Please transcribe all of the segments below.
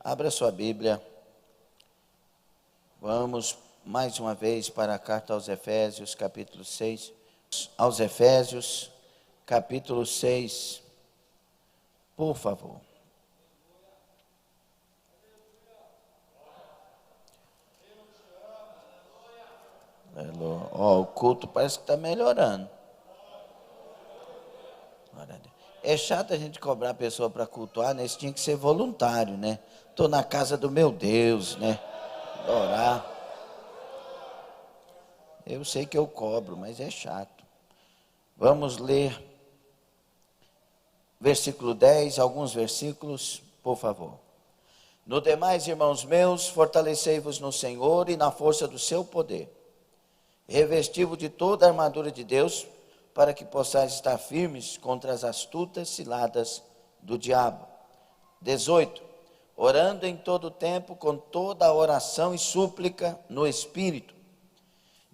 Abra sua Bíblia. Vamos mais uma vez para a carta aos Efésios, capítulo 6. Aos Efésios, capítulo 6. Por favor. O culto parece que está melhorando. É chato a gente cobrar a pessoa para cultuar, né? Isso tinha que ser voluntário, né? Estou na casa do meu Deus, né? Orar. Eu sei que eu cobro, mas é chato. Vamos ler versículo 10, alguns versículos, por favor. No demais, irmãos meus, fortalecei-vos no Senhor e na força do seu poder. Revesti-vos de toda a armadura de Deus, para que possais estar firmes contra as astutas ciladas do diabo. 18. Orando em todo tempo, com toda a oração e súplica no Espírito,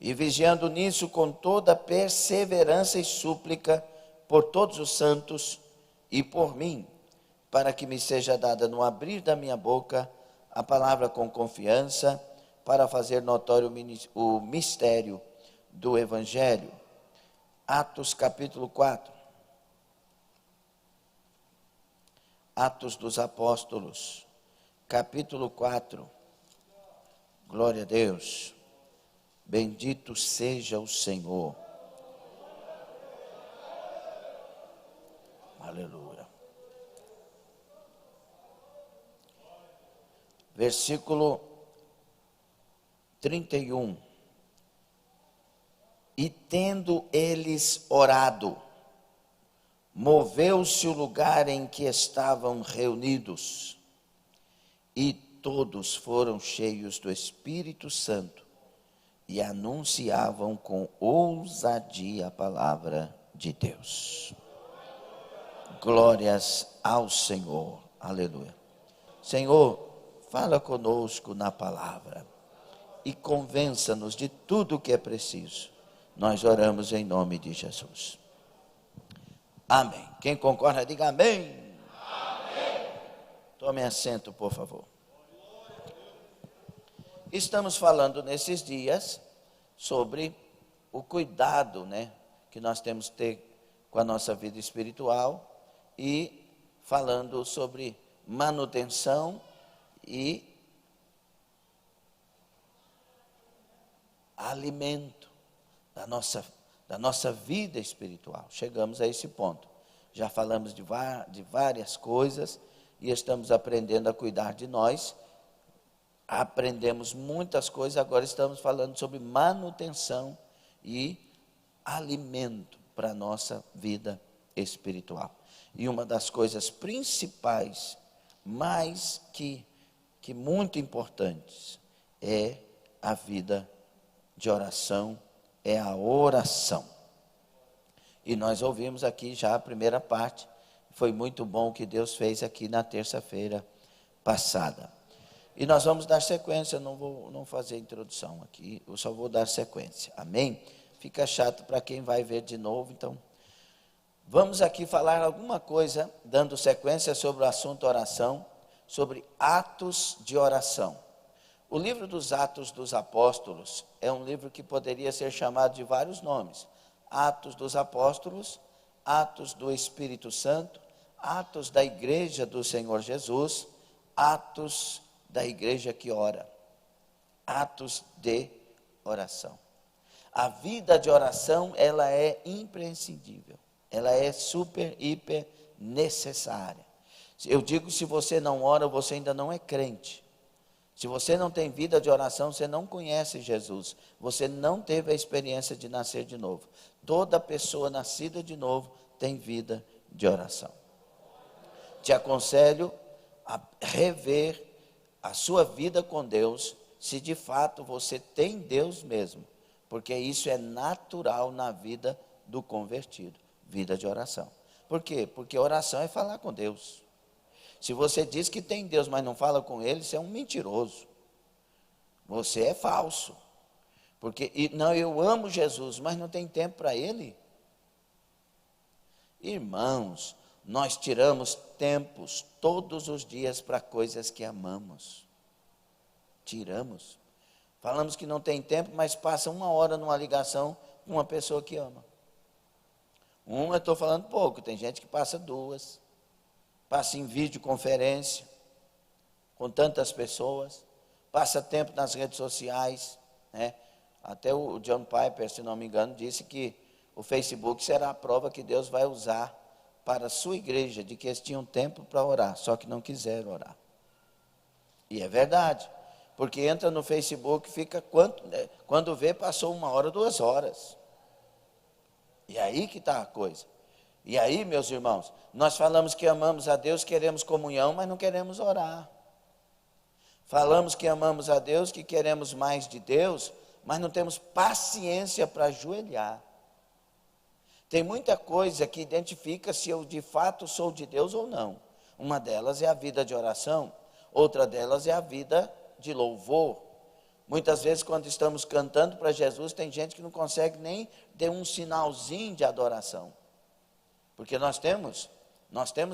e vigiando nisso com toda perseverança e súplica por todos os santos e por mim, para que me seja dada no abrir da minha boca a palavra com confiança, para fazer notório o mistério do Evangelho. Atos capítulo 4. Atos dos Apóstolos, capítulo 4. Glória a Deus. Bendito seja o Senhor. Aleluia. Versículo 31. E tendo eles orado, moveu-se o lugar em que estavam reunidos, e todos foram cheios do Espírito Santo, e anunciavam com ousadia a palavra de Deus. Glórias ao Senhor. Aleluia. Senhor, fala conosco na palavra e convença-nos de tudo o que é preciso. Nós oramos em nome de Jesus. Amém. Quem concorda, diga amém. Amém. Tome assento, por favor. Estamos falando nesses dias sobre o cuidado, que nós temos que ter com a nossa vida espiritual e falando sobre manutenção e alimento da nossa vida espiritual. Chegamos a esse ponto. Já falamos de várias coisas e estamos aprendendo a cuidar de nós. Aprendemos muitas coisas, agora estamos falando sobre manutenção e alimento para a nossa vida espiritual. E uma das coisas principais, mais que muito importantes, é a vida de oração, é a oração. E nós ouvimos aqui já a primeira parte, foi muito bom o que Deus fez aqui na terça-feira passada. E nós vamos dar sequência, não vou fazer introdução aqui, eu só vou dar sequência, amém? Fica chato para quem vai ver de novo, então vamos aqui falar alguma coisa, dando sequência sobre o assunto oração, sobre atos de oração. O livro dos Atos dos Apóstolos é um livro que poderia ser chamado de vários nomes. Atos dos Apóstolos, Atos do Espírito Santo, Atos da Igreja do Senhor Jesus, Atos da Igreja que ora. Atos de oração. A vida de oração, ela é imprescindível. Ela é super, hiper necessária. Eu digo, se você não ora, você ainda não é crente. Se você não tem vida de oração, você não conhece Jesus. Você não teve a experiência de nascer de novo. Toda pessoa nascida de novo tem vida de oração. Te aconselho a rever a sua vida com Deus, se de fato você tem Deus mesmo. Porque isso é natural na vida do convertido. Vida de oração. Por quê? Porque oração é falar com Deus. Se você diz que tem Deus, mas não fala com Ele, você é um mentiroso. Você é falso. Porque, eu amo Jesus, mas não tem tempo para Ele. Irmãos, nós tiramos tempos todos os dias para coisas que amamos. Tiramos. Falamos que não tem tempo, mas passa 1 hora numa ligação com uma pessoa que ama. Eu estou falando pouco, tem gente que passa 2. Passa em videoconferência com tantas pessoas. Passa tempo nas redes sociais, né? Até o John Piper, se não me engano, disse que o Facebook será a prova que Deus vai usar para a sua igreja, de que eles tinham tempo para orar, só que não quiseram orar. E é verdade, porque entra no Facebook, fica quando vê, passou 1 hora, 2 horas. E aí que está a coisa. E aí, meus irmãos, nós falamos que amamos a Deus, queremos comunhão, mas não queremos orar. Falamos que amamos a Deus, que queremos mais de Deus, mas não temos paciência para ajoelhar. Tem muita coisa que identifica se eu de fato sou de Deus ou não. Uma delas é a vida de oração, outra delas é a vida de louvor. Muitas vezes, quando estamos cantando para Jesus, tem gente que não consegue nem ter um sinalzinho de adoração. Porque nós temos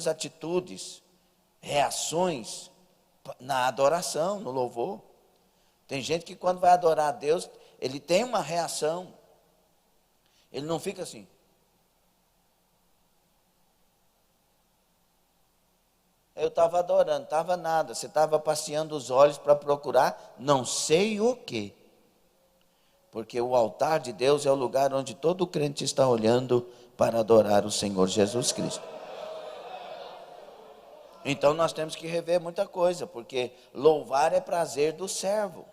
atitudes, reações na adoração, no louvor. Tem gente que quando vai adorar a Deus, ele tem uma reação. Ele não fica assim. Eu estava adorando, estava nada. Você estava passeando os olhos para procurar não sei o quê. Porque o altar de Deus é o lugar onde todo crente está olhando para adorar o Senhor Jesus Cristo. Então nós temos que rever muita coisa, porque louvar é prazer do servo.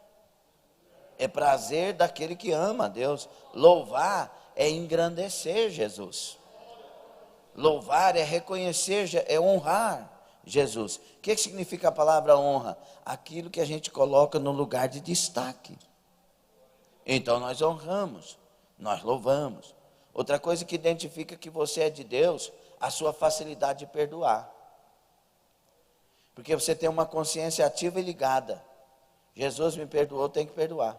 É prazer daquele que ama a Deus. Louvar é engrandecer Jesus. Louvar é reconhecer, é honrar Jesus. O que significa a palavra honra? Aquilo que a gente coloca no lugar de destaque. Então nós honramos, nós louvamos. Outra coisa que identifica que você é de Deus, a sua facilidade de perdoar. Porque você tem uma consciência ativa e ligada. Jesus me perdoou, tem que perdoar.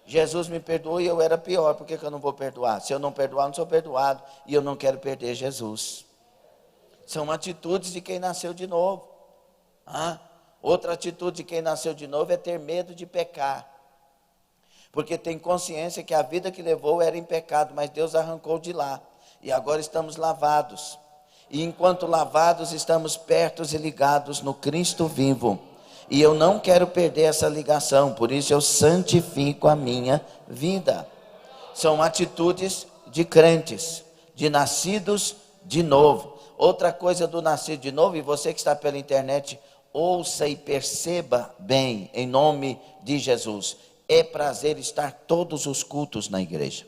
Jesus me perdoou e eu era pior, por que eu não vou perdoar? Se eu não perdoar, não sou perdoado, e eu não quero perder Jesus. São atitudes de quem nasceu de novo. Outra atitude de quem nasceu de novo é ter medo de pecar. Porque tem consciência que a vida que levou era em pecado, mas Deus arrancou de lá. E agora estamos lavados. E enquanto lavados, estamos pertos e ligados no Cristo vivo. E eu não quero perder essa ligação, por isso eu santifico a minha vida. São atitudes de crentes, de nascidos de novo. Outra coisa do nascido de novo, e você que está pela internet, ouça e perceba bem, em nome de Jesus. É prazer estar todos os cultos na igreja.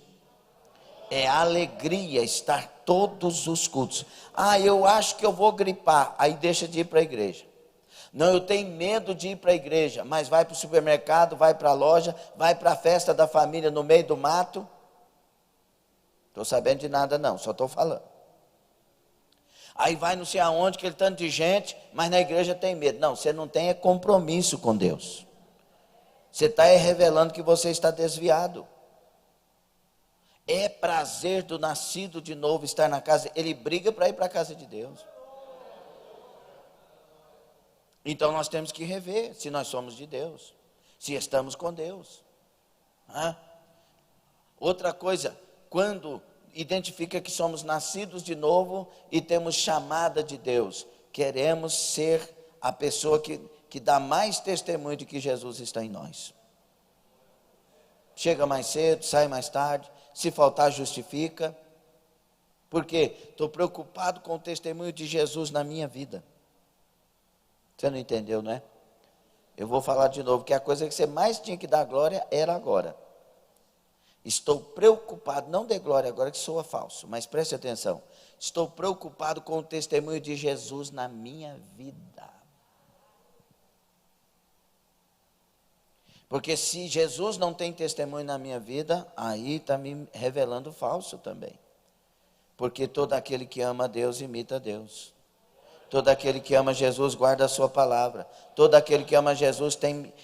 É alegria estar todos os cultos. Eu acho que eu vou gripar, aí deixa de ir para a igreja. Não, eu tenho medo de ir para a igreja, mas vai para o supermercado, vai para a loja, vai para a festa da família no meio do mato. Estou sabendo de nada não, só estou falando. Aí vai não sei aonde, aquele tanto de gente, mas na igreja tem medo. Não, você não tem compromisso com Deus. Você está revelando que você está desviado. É prazer do nascido de novo estar na casa. Ele briga para ir para a casa de Deus. Então nós temos que rever se nós somos de Deus, se estamos com Deus. Outra coisa, quando identifica que somos nascidos de novo e temos chamada de Deus, queremos ser a pessoa que dá mais testemunho de que Jesus está em nós. Chega mais cedo, sai mais tarde, se faltar justifica. Por quê? Estou preocupado com o testemunho de Jesus na minha vida. Você não entendeu, não é? Eu vou falar de novo, que a coisa que você mais tinha que dar glória era agora. Estou preocupado, não dê glória agora que soa falso, mas preste atenção. Estou preocupado com o testemunho de Jesus na minha vida. Porque se Jesus não tem testemunho na minha vida, aí está me revelando falso também. Porque todo aquele que ama a Deus imita a Deus. Todo aquele que ama Jesus guarda a sua palavra. Todo aquele que ama Jesus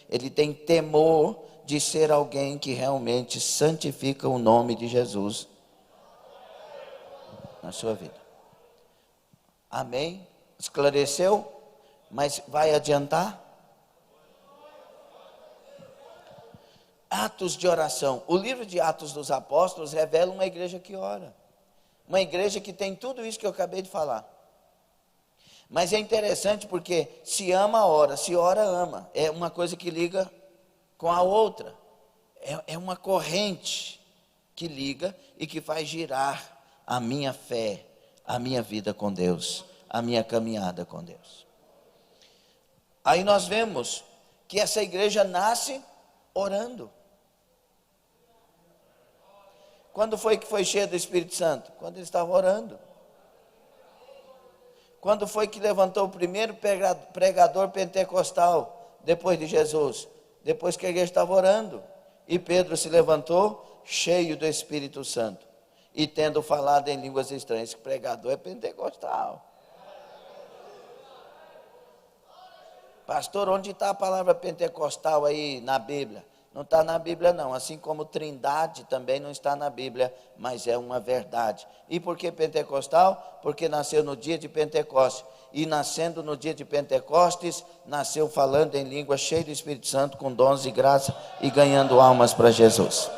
ele tem temor de ser alguém que realmente santifica o nome de Jesus na sua vida. Amém? Esclareceu? Mas vai adiantar? Atos de oração. O livro de Atos dos Apóstolos revela uma igreja que ora. Uma igreja que tem tudo isso que eu acabei de falar. Mas é interessante porque se ama, ora. Se ora, ama. É uma coisa que liga com a outra. É uma corrente que liga e que faz girar a minha fé, a minha vida com Deus, a minha caminhada com Deus. Aí nós vemos que essa igreja nasce orando. Quando foi que foi cheia do Espírito Santo? Quando ele estava orando. Quando foi que levantou o primeiro pregador pentecostal depois de Jesus? Depois que a igreja estava orando. E Pedro se levantou cheio do Espírito Santo. E tendo falado em línguas estranhas. Esse pregador é pentecostal. Pastor, onde está a palavra pentecostal aí na Bíblia? Não está na Bíblia não, assim como trindade também não está na Bíblia, mas é uma verdade. E por que pentecostal? Porque nasceu no dia de Pentecostes. E nascendo no dia de Pentecostes, nasceu falando em língua, cheio do Espírito Santo, com dons de graça e ganhando almas para Jesus.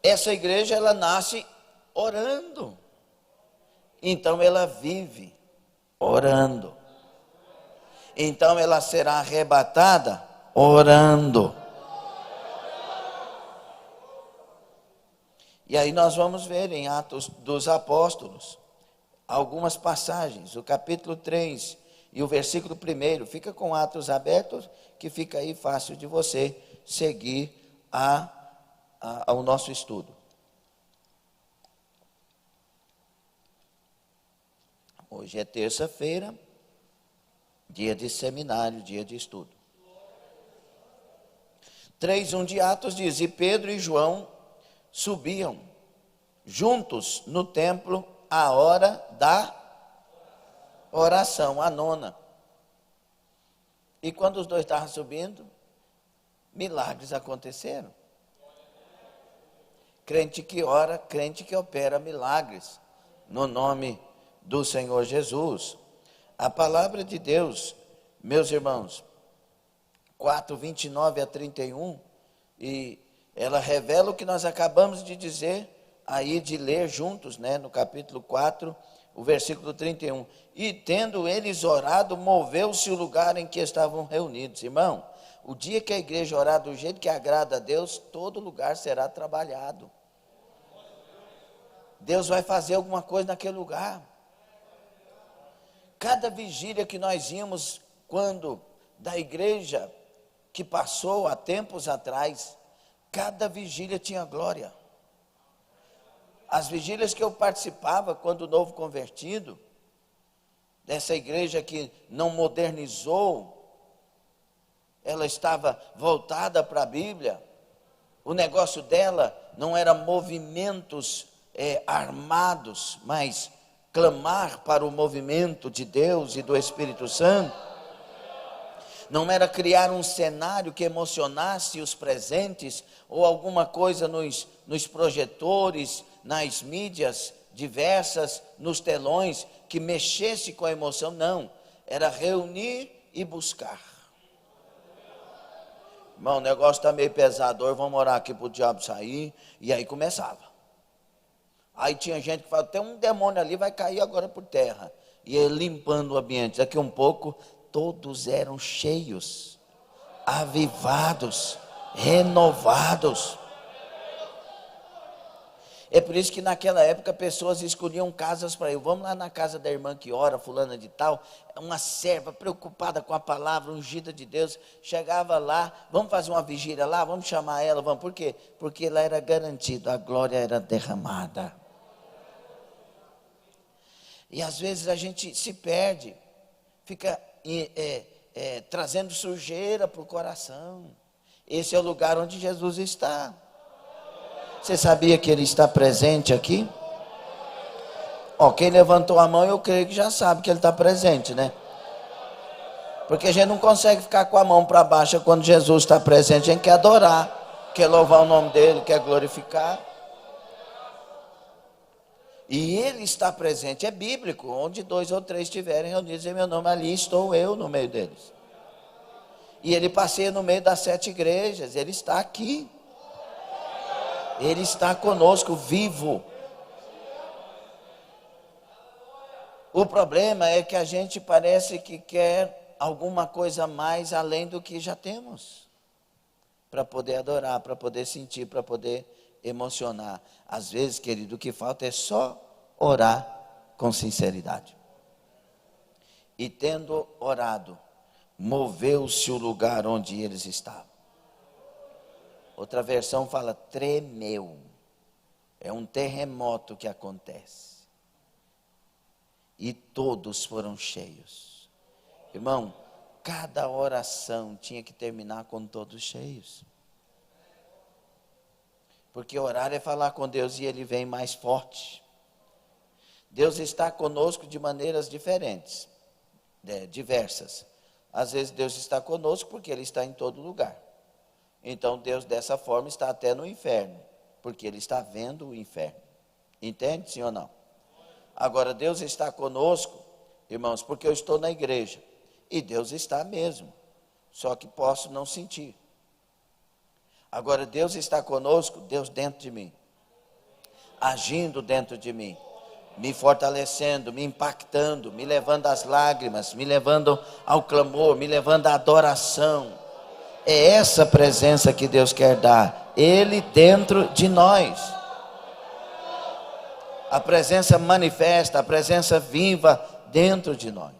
Essa igreja, ela nasce orando. Então ela vive orando. Então ela será arrebatada orando. E aí nós vamos ver em Atos dos Apóstolos algumas passagens, o capítulo 3 e o versículo 1. Fica com Atos abertos, que fica aí fácil de você seguir ao nosso estudo. Hoje é terça-feira, dia de seminário, dia de estudo. 3:1 de Atos diz: e Pedro e João subiam juntos no templo à hora da oração, a nona. E quando os dois estavam subindo, milagres aconteceram. Crente que ora, crente que opera milagres, no nome do Senhor Jesus. A palavra de Deus, meus irmãos, 4:29 a 31, e ela revela o que nós acabamos de dizer, aí de ler juntos, né, no capítulo 4, o versículo 31. E tendo eles orado, moveu-se o lugar em que estavam reunidos. Irmão, o dia que a igreja orar do jeito que agrada a Deus, todo lugar será trabalhado. Deus vai fazer alguma coisa naquele lugar. Cada vigília que nós íamos, quando da igreja que passou há tempos atrás, cada vigília tinha glória. As vigílias que eu participava, quando novo convertido, dessa igreja que não modernizou, ela estava voltada para a Bíblia, o negócio dela não era movimentos armados, mas clamar para o movimento de Deus e do Espírito Santo. Não era criar um cenário que emocionasse os presentes, ou alguma coisa nos projetores, nas mídias diversas, nos telões, que mexesse com a emoção. Não, era reunir e buscar. Irmão, o negócio está meio pesado, vamos orar aqui para o diabo sair. E aí começava. Aí tinha gente que falava, tem um demônio ali, vai cair agora por terra. E ele limpando o ambiente. Daqui um pouco, todos eram cheios, avivados, renovados. É por isso que naquela época pessoas escolhiam casas para ir. Vamos lá na casa da irmã que ora, fulana de tal, uma serva preocupada com a palavra, ungida de Deus. Chegava lá, vamos fazer uma vigília lá, vamos chamar ela, vamos. Por quê? Porque lá era garantido, a glória era derramada. E às vezes a gente se perde, fica trazendo sujeira para o coração. Esse é o lugar onde Jesus está. Você sabia que Ele está presente aqui? Quem levantou a mão, eu creio que já sabe que Ele está presente, né? Porque a gente não consegue ficar com a mão para baixo quando Jesus está presente. A gente quer adorar, quer louvar o nome dEle, quer glorificar. E Ele está presente, é bíblico, onde 2 ou 3 estiverem reunidos em meu nome, ali estou eu no meio deles. E Ele passeia no meio das 7 igrejas, Ele está aqui. Ele está conosco, vivo. O problema é que a gente parece que quer alguma coisa mais além do que já temos, para poder adorar, para poder sentir, para poder emocionar. Às vezes, querido, o que falta é só orar com sinceridade. E tendo orado, moveu-se o lugar onde eles estavam. Outra versão fala tremeu. É um terremoto que acontece. E todos foram cheios. Irmão, cada oração tinha que terminar com todos cheios. Porque orar é falar com Deus e Ele vem mais forte. Deus está conosco de maneiras diferentes, diversas. Às vezes Deus está conosco porque Ele está em todo lugar. Então Deus dessa forma está até no inferno, porque Ele está vendo o inferno. Entende, sim ou não? Agora Deus está conosco, irmãos, porque eu estou na igreja. E Deus está mesmo, só que posso não sentir. Agora Deus está conosco, Deus dentro de mim, agindo dentro de mim, me fortalecendo, me impactando, me levando às lágrimas, me levando ao clamor, me levando à adoração. É essa presença que Deus quer dar, Ele dentro de nós. A presença manifesta, a presença viva dentro de nós.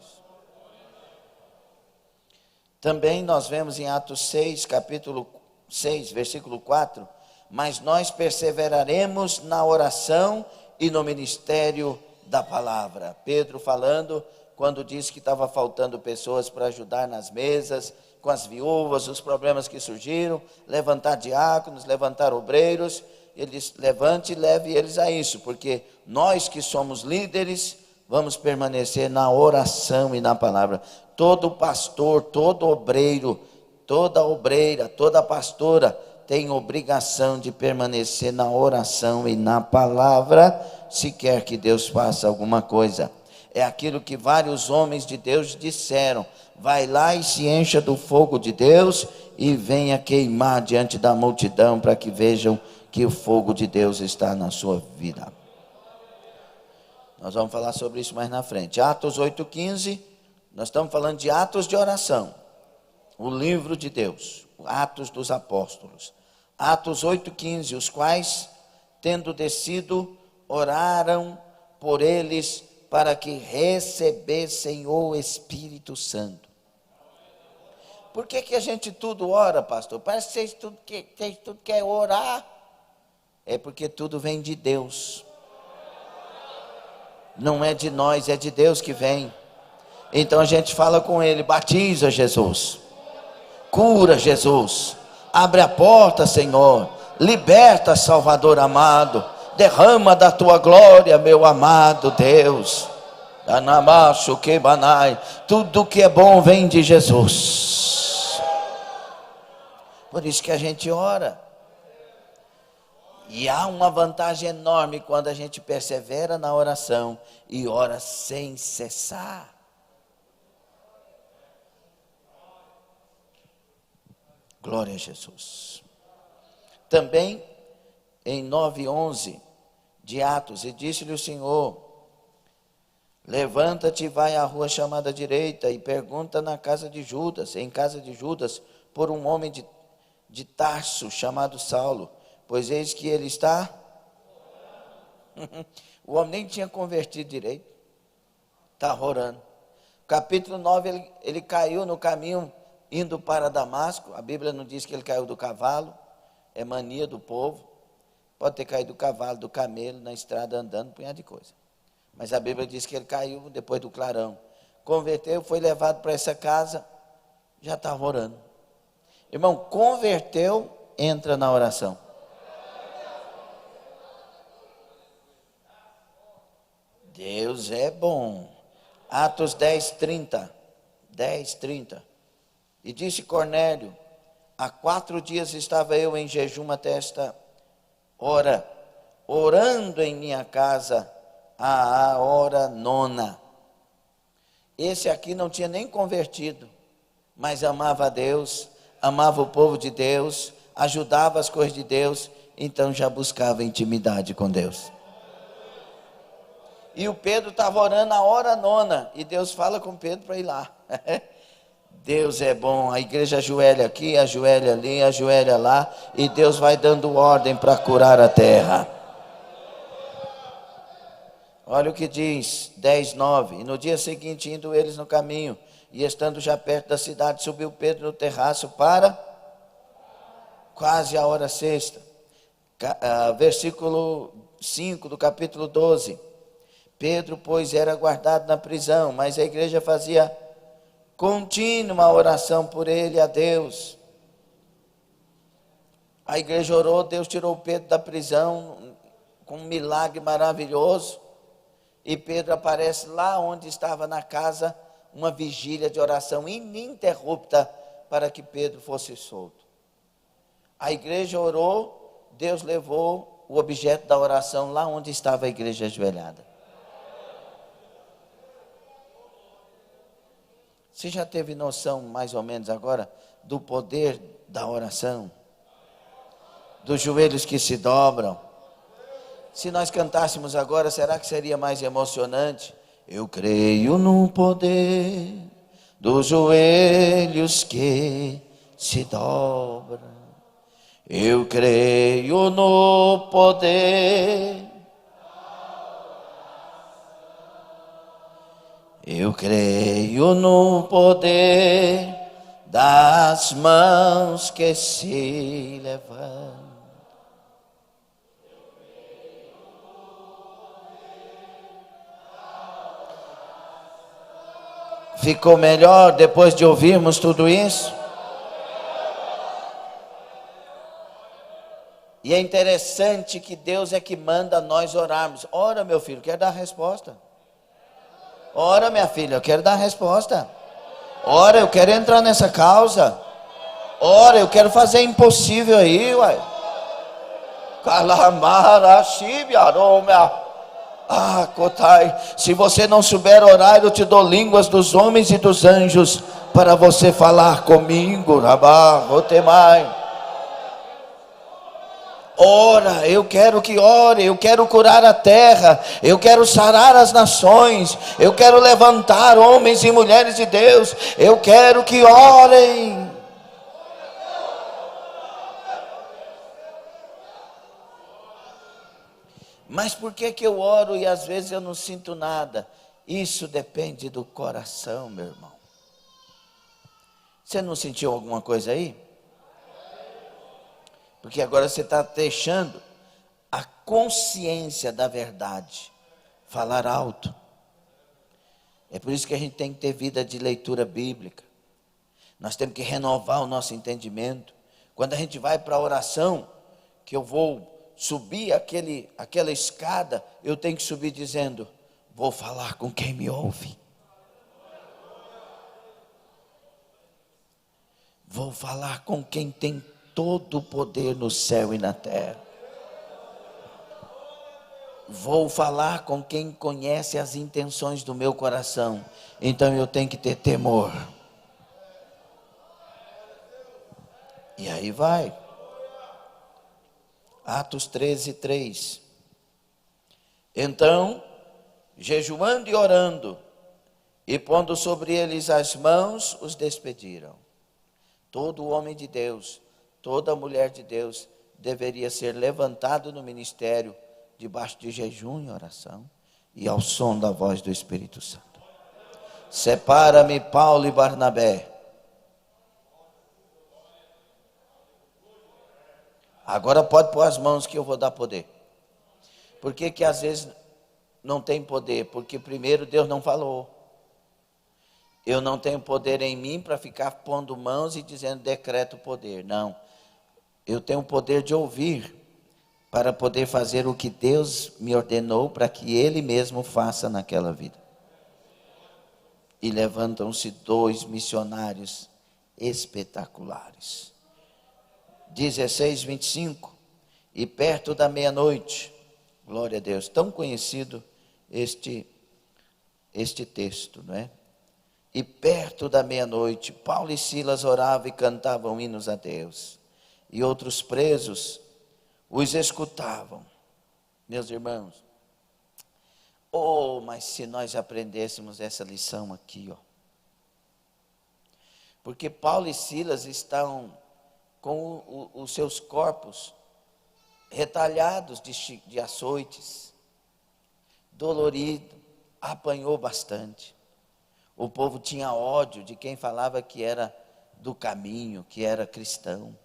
Também nós vemos em Atos 6, capítulo 6, versículo 4, mas nós perseveraremos na oração e no ministério da palavra. Pedro falando, quando disse que estava faltando pessoas para ajudar nas mesas, com as viúvas, os problemas que surgiram, levantar diáconos, levantar obreiros, ele disse, levante e leve eles a isso, porque nós que somos líderes, vamos permanecer na oração e na palavra. Todo pastor, todo obreiro, toda obreira, toda pastora tem obrigação de permanecer na oração e na palavra, se quer que Deus faça alguma coisa. É aquilo que vários homens de Deus disseram, vai lá e se encha do fogo de Deus e venha queimar diante da multidão para que vejam que o fogo de Deus está na sua vida. Nós vamos falar sobre isso mais na frente. Atos 8,15, nós estamos falando de atos de oração. O livro de Deus, Atos dos Apóstolos. Atos 8,15, os quais, tendo descido, oraram por eles para que recebessem o Espírito Santo. Por que a gente tudo ora, pastor? Parece que vocês tudo quer orar. É porque tudo vem de Deus. Não é de nós, é de Deus que vem. Então a gente fala com Ele, batiza Jesus. Cura Jesus. Abre a porta, Senhor. Liberta, Salvador amado. Derrama da tua glória, meu amado Deus. Tudo que é bom vem de Jesus. Por isso que a gente ora. E há uma vantagem enorme quando a gente persevera na oração e ora sem cessar. Glória a Jesus. Também em 9:11 de Atos, e disse-lhe o Senhor, levanta-te e vai à rua chamada direita e pergunta em casa de Judas, por um homem de Tarso chamado Saulo, pois eis que ele está. O homem nem tinha convertido direito, está orando. Capítulo 9, ele caiu no caminho indo para Damasco. A Bíblia não diz que ele caiu do cavalo, é mania do povo. Pode ter caído do cavalo, do camelo, na estrada andando, um punhado de coisa. Mas a Bíblia diz que ele caiu depois do clarão. Converteu, foi levado para essa casa, já estava orando. Irmão, converteu, entra na oração. Deus é bom. Atos 10:30. E disse Cornélio, há 4 dias estava eu em jejum até esta hora, orando em minha casa à hora nona. Esse aqui não tinha nem convertido, mas amava a Deus, amava o povo de Deus, ajudava as coisas de Deus, então já buscava intimidade com Deus. E o Pedro estava orando a hora nona, e Deus fala com Pedro para ir lá. Deus é bom, a igreja ajoelha aqui, ajoelha ali, ajoelha lá, e Deus vai dando ordem para curar a terra. Olha o que diz, 10:9. E no dia seguinte, indo eles no caminho, e estando já perto da cidade, subiu Pedro no terraço para quase a hora sexta. Versículo 5 do capítulo 12. Pedro, pois, era guardado na prisão, mas a igreja fazia contínua oração por ele a Deus. A igreja orou, Deus tirou Pedro da prisão com um milagre maravilhoso. E Pedro aparece lá onde estava na casa, uma vigília de oração ininterrupta para que Pedro fosse solto. A igreja orou, Deus levou o objeto da oração lá onde estava a igreja ajoelhada. Você já teve noção, mais ou menos agora, do poder da oração? Dos joelhos que se dobram? Se nós cantássemos agora, será que seria mais emocionante? Eu creio no poder dos joelhos que se dobram. Eu creio no poder. Eu creio no poder das mãos que se levantam. Ficou melhor depois de ouvirmos tudo isso? E é interessante que Deus é que manda nós orarmos. Ora, meu filho, quero dar a resposta. Ora, minha filha, eu quero dar a resposta. Ora, eu quero entrar nessa causa. Ora, eu quero fazer impossível aí, uai. Calamara, chibiaromia. Ah, Kotai, se você não souber orar, eu te dou línguas dos homens e dos anjos para você falar comigo, Rabá, Rotemai. Ora, eu quero que ore, eu quero curar a terra, eu quero sarar as nações, eu quero levantar homens e mulheres de Deus, eu quero que orem. Mas por que eu oro e às vezes eu não sinto nada? Isso depende do coração, meu irmão. Você não sentiu alguma coisa aí? Porque agora você está deixando a consciência da verdade falar alto. É por isso que a gente tem que ter vida de leitura bíblica. Nós temos que renovar o nosso entendimento. Quando a gente vai para a oração, que eu vou subir aquela escada, eu tenho que subir dizendo, vou falar com quem me ouve. Vou falar com quem tem todo o poder no céu e na terra. Vou falar com quem conhece as intenções do meu coração. Então eu tenho que ter temor. E aí vai. Atos 13:3. Então, jejuando e orando, e pondo sobre eles as mãos, os despediram. Todo homem de Deus, toda mulher de Deus deveria ser levantado no ministério debaixo de jejum e oração e ao som da voz do Espírito Santo. Separa-me Paulo e Barnabé. Agora pode pôr as mãos que eu vou dar poder. Por que que às vezes não tem poder? Porque primeiro Deus não falou. Eu não tenho poder em mim para ficar pondo mãos e dizendo decreto poder. Não. Eu tenho o poder de ouvir para poder fazer o que Deus me ordenou para que Ele mesmo faça naquela vida. E levantam-se 2 missionários espetaculares. 16:25. E perto da meia-noite, glória a Deus, tão conhecido este texto, não é? E perto da meia-noite, Paulo e Silas oravam e cantavam hinos a Deus. E outros presos os escutavam. Meus irmãos, mas se nós aprendêssemos essa lição aqui, ó. Porque Paulo e Silas estão com os seus corpos retalhados de açoites, dolorido, apanhou bastante. O povo tinha ódio de quem falava que era do caminho, que era cristão.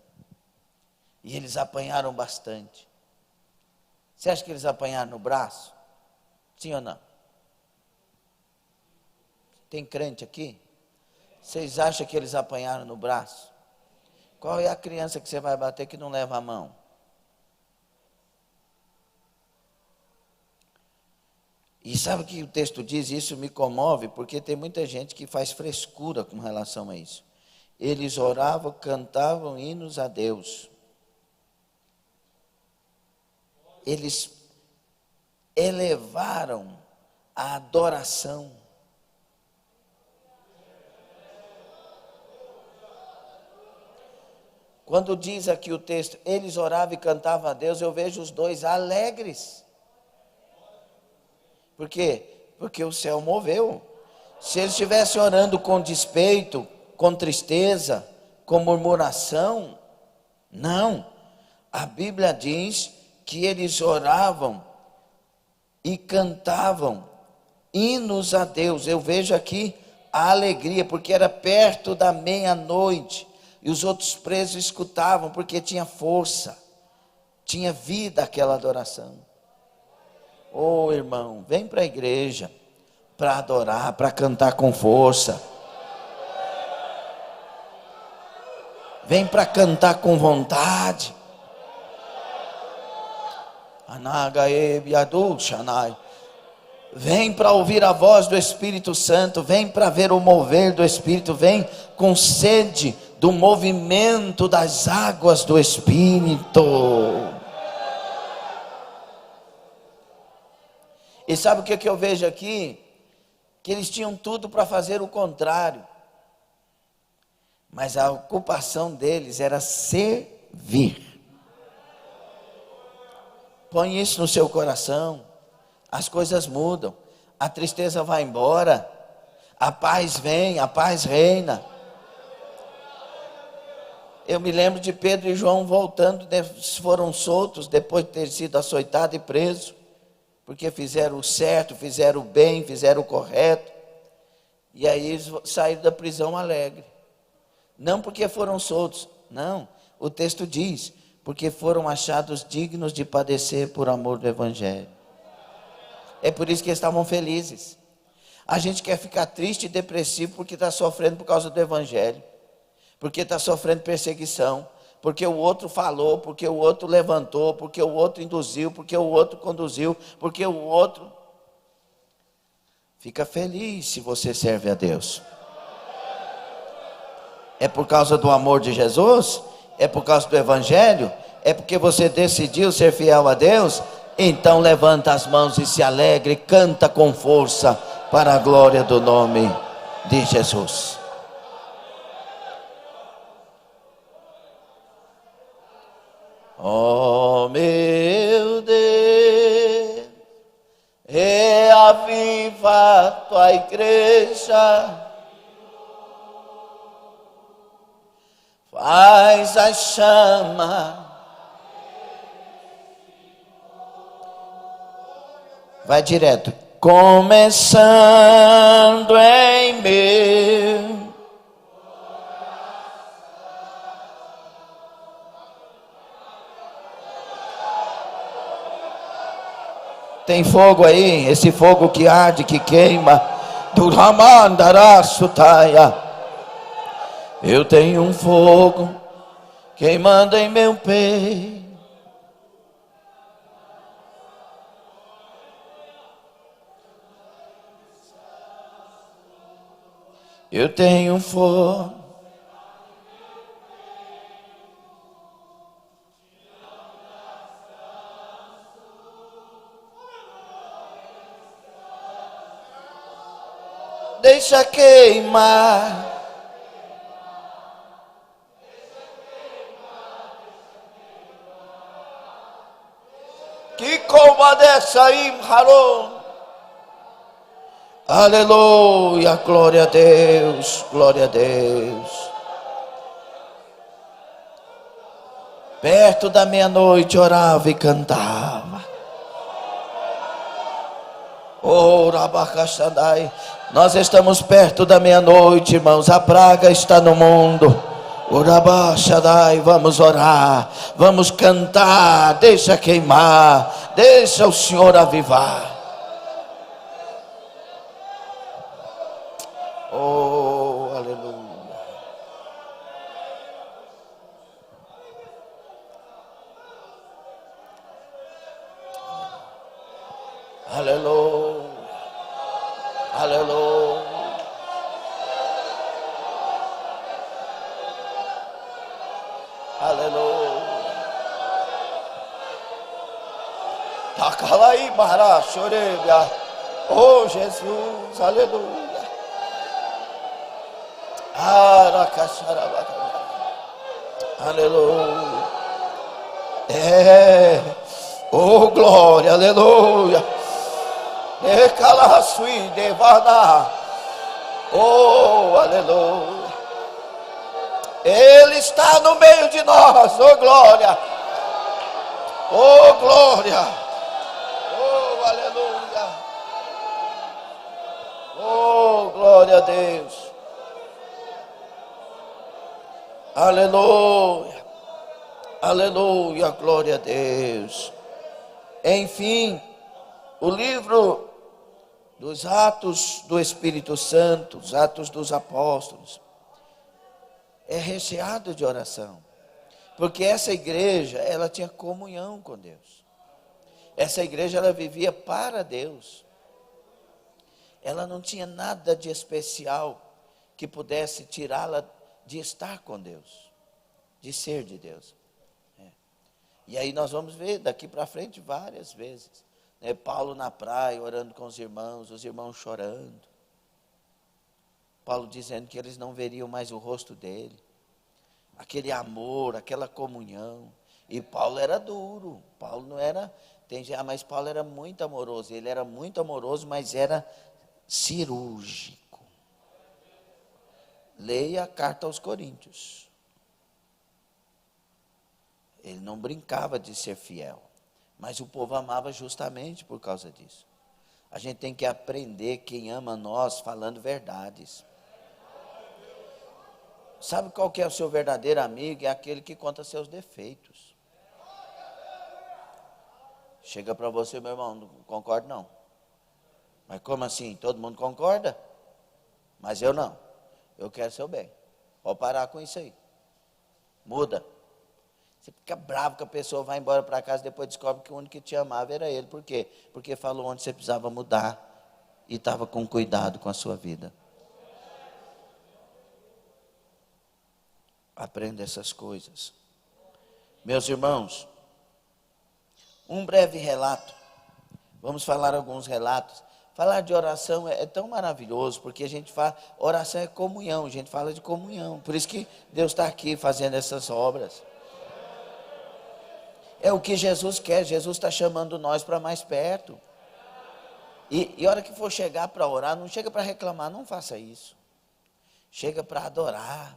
E eles apanharam bastante. Você acha que eles apanharam no braço? Sim ou não? Tem crente aqui? Vocês acham que eles apanharam no braço? Qual é a criança que você vai bater que não leva a mão? E sabe o que o texto diz? Isso me comove, porque tem muita gente que faz frescura com relação a isso. Eles oravam, cantavam hinos a Deus. Eles elevaram a adoração. Quando diz aqui o texto, eles oravam e cantavam a Deus, eu vejo os dois alegres. Por quê? Porque o céu moveu. Se eles estivessem orando com despeito, com tristeza, com murmuração, não. A Bíblia diz que eles oravam e cantavam hinos a Deus. Eu vejo aqui a alegria, porque era perto da meia-noite. E os outros presos escutavam, porque tinha força, tinha vida aquela adoração. Irmão, vem para a igreja para adorar, para cantar com força. Vem para cantar com vontade. Vem para ouvir a voz do Espírito Santo, vem para ver o mover do Espírito, vem com sede do movimento das águas do Espírito. E sabe o que eu vejo aqui? Que eles tinham tudo para fazer o contrário. Mas a ocupação deles era servir. Põe isso no seu coração. As coisas mudam. A tristeza vai embora. A paz vem, a paz reina. Eu me lembro de Pedro e João voltando, foram soltos depois de ter sido açoitado e preso. Porque fizeram o certo, fizeram o bem, fizeram o correto. E aí eles saíram da prisão alegre. Não porque foram soltos, não. O texto diz, porque foram achados dignos de padecer por amor do Evangelho. É por isso que eles estavam felizes. A gente quer ficar triste e depressivo porque está sofrendo por causa do Evangelho. Porque está sofrendo perseguição. Porque o outro falou, porque o outro levantou, porque o outro induziu, porque o outro conduziu, porque o outro... Fica feliz se você serve a Deus. É por causa do amor de Jesus? É por causa do Evangelho? É porque você decidiu ser fiel a Deus? Então levanta as mãos e se alegre, canta com força para a glória do nome de Jesus. Oh meu Deus, reaviva a tua igreja, faz a chama, vai direto, começando em meu. Tem fogo aí, esse fogo que arde, que queima. Eu tenho um fogo queimando em meu peito. Eu tenho um fogo. deixa queimar. Que compadece em Haron. Aleluia, glória a Deus, glória a Deus. Perto da meia-noite orava e cantava. Oh, Rabacachandai. Nós estamos perto da meia-noite, irmãos. A praga está no mundo. Urabashadai, vamos orar, vamos cantar, deixa queimar, deixa o Senhor avivar. Oh, aleluia. Aleluia. Aleluia. Aleluia. Takalai Mahara Shorebia. Oh Jesus, aleluia. Aleluia. Oh glória, aleluia. Ekalasui devana. Oh aleluia. Ele está no meio de nós, oh glória, oh glória, oh aleluia, oh glória a Deus, aleluia, aleluia, glória a Deus. Enfim, o livro dos Atos do Espírito Santo, os Atos dos Apóstolos, é recheado de oração, porque essa igreja, ela tinha comunhão com Deus, essa igreja, ela vivia para Deus, ela não tinha nada de especial que pudesse tirá-la de estar com Deus, de ser de Deus. E aí nós vamos ver daqui para frente várias vezes, né? Paulo na praia orando com os irmãos chorando, Paulo dizendo que eles não veriam mais o rosto dele, aquele amor, aquela comunhão. E Paulo era duro, Paulo não era, mas Paulo era muito amoroso, ele era muito amoroso, mas era cirúrgico. Leia a carta aos Coríntios. Ele não brincava de ser fiel, mas o povo amava justamente por causa disso. A gente tem que aprender quem ama nós falando verdades. Sabe qual que é o seu verdadeiro amigo? É aquele que conta seus defeitos. Chega para você, meu irmão, não concordo não. Mas como assim? Todo mundo concorda? Mas eu não. Eu quero seu bem. Pode parar com isso aí. Muda. Você fica bravo que a pessoa vai embora para casa e depois descobre que o único que te amava era ele. Por quê? Porque falou onde você precisava mudar e estava com cuidado com a sua vida. Aprenda essas coisas. Meus irmãos, um breve relato. Vamos falar alguns relatos. Falar de oração é tão maravilhoso, porque a gente fala, oração é comunhão, a gente fala de comunhão. Por isso que Deus está aqui fazendo essas obras. É o que Jesus quer, Jesus está chamando nós para mais perto. E a hora que for chegar para orar, não chega para reclamar, não faça isso. Chega para adorar,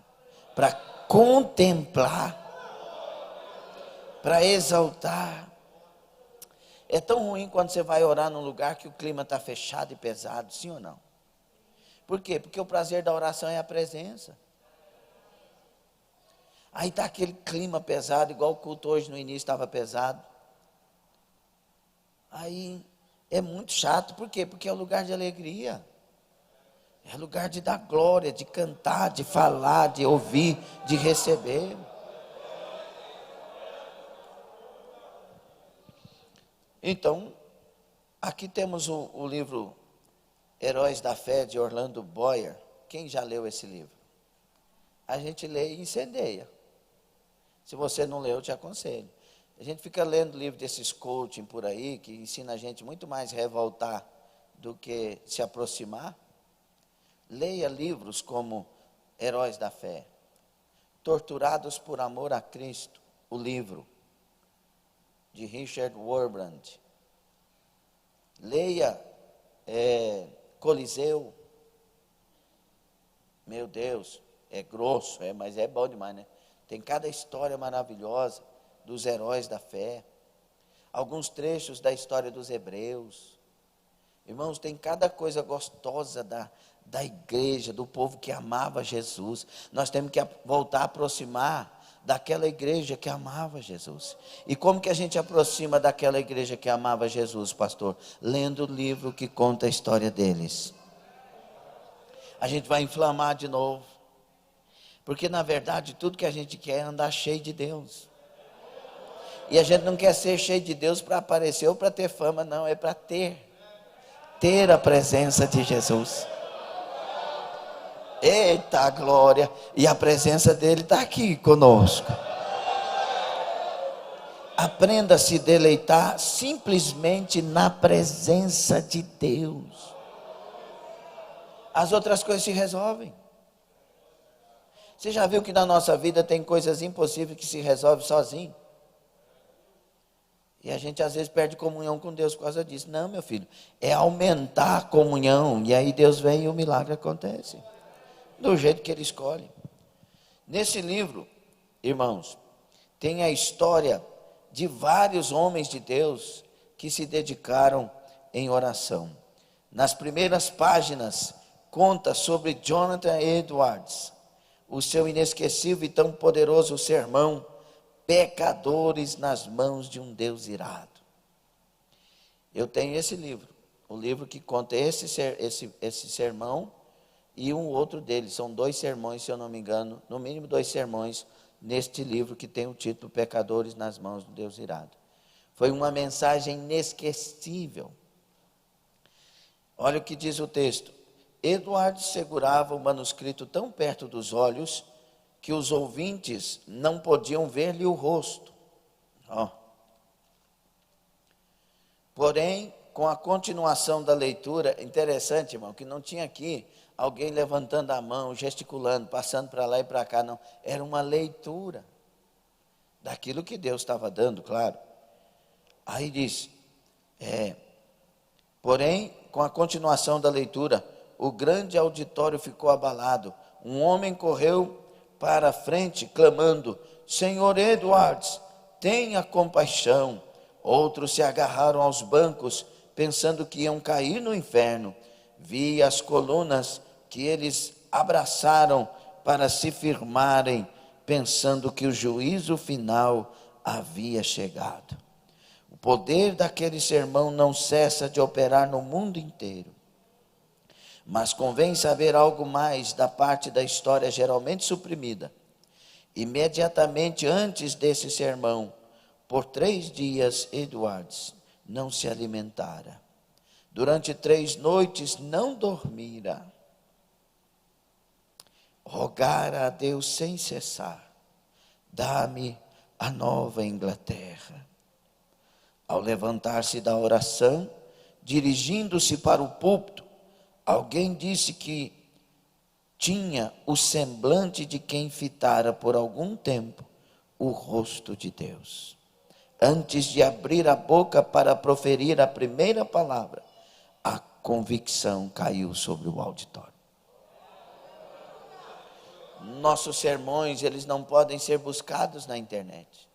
para contemplar, para exaltar. É tão ruim quando você vai orar num lugar que o clima está fechado e pesado, sim ou não? Por quê? Porque o prazer da oração é a presença. Aí está aquele clima pesado, igual o culto hoje no início estava pesado. Aí é muito chato, por quê? Porque é um lugar de alegria. É lugar de dar glória, de cantar, de falar, de ouvir, de receber. Então, aqui temos o livro Heróis da Fé, de Orlando Boyer. Quem já leu esse livro? A gente lê e incendeia. Se você não leu, eu te aconselho. A gente fica lendo livro desses coaching por aí, que ensina a gente muito mais a revoltar do que se aproximar. Leia livros como Heróis da Fé, Torturados por Amor a Cristo, o livro de Richard Wurmbrand. Leia Coliseu. Meu Deus, é grosso, mas é bom demais, né? Tem cada história maravilhosa dos heróis da fé. Alguns trechos da história dos hebreus. Irmãos, tem cada coisa gostosa da igreja, do povo que amava Jesus. Nós temos que voltar a aproximar daquela igreja que amava Jesus. E como que a gente aproxima daquela igreja que amava Jesus, pastor? Lendo o livro que conta a história deles. A gente vai inflamar de novo. Porque na verdade tudo que a gente quer é andar cheio de Deus. E a gente não quer ser cheio de Deus para aparecer ou para ter fama, não, é para ter a presença de Jesus. Eita glória! E a presença dele está aqui conosco. Aprenda a se deleitar simplesmente na presença de Deus. As outras coisas se resolvem. Você já viu que na nossa vida tem coisas impossíveis que se resolvem sozinho? E a gente às vezes perde comunhão com Deus por causa disso. Não, meu filho, é aumentar a comunhão. E aí Deus vem e o milagre acontece. Do jeito que Ele escolhe. Nesse livro, irmãos, tem a história de vários homens de Deus que se dedicaram em oração. Nas primeiras páginas, conta sobre Jonathan Edwards, o seu inesquecível e tão poderoso sermão, Pecadores nas mãos de um Deus irado. Eu tenho esse livro, o livro que conta esse sermão e um outro deles. São 2 sermões, se eu não me engano, no mínimo 2 sermões neste livro que tem o título Pecadores nas mãos de um Deus irado. Foi uma mensagem inesquecível. Olha o que diz o texto. Edward segurava o manuscrito tão perto dos olhos que os ouvintes não podiam ver-lhe o rosto. Porém, com a continuação da leitura, interessante, irmão, que não tinha aqui alguém levantando a mão, gesticulando, passando para lá e para cá, não. Era uma leitura daquilo que Deus estava dando, claro. Aí diz, porém, com a continuação da leitura, o grande auditório ficou abalado. Um homem correu para a frente, clamando, Senhor Edwards, tenha compaixão. Outros se agarraram aos bancos, pensando que iam cair no inferno. Vi as colunas que eles abraçaram para se firmarem, pensando que o juízo final havia chegado. O poder daquele sermão não cessa de operar no mundo inteiro. Mas convém saber algo mais da parte da história geralmente suprimida. Imediatamente antes desse sermão, por 3 dias, Edwards não se alimentara. Durante 3 noites não dormira. Rogara a Deus sem cessar, dá-me a Nova Inglaterra. Ao levantar-se da oração, dirigindo-se para o púlpito, alguém disse que tinha o semblante de quem fitara por algum tempo o rosto de Deus. Antes de abrir a boca para proferir a primeira palavra, a convicção caiu sobre o auditório. Nossos sermões, eles não podem ser buscados na internet.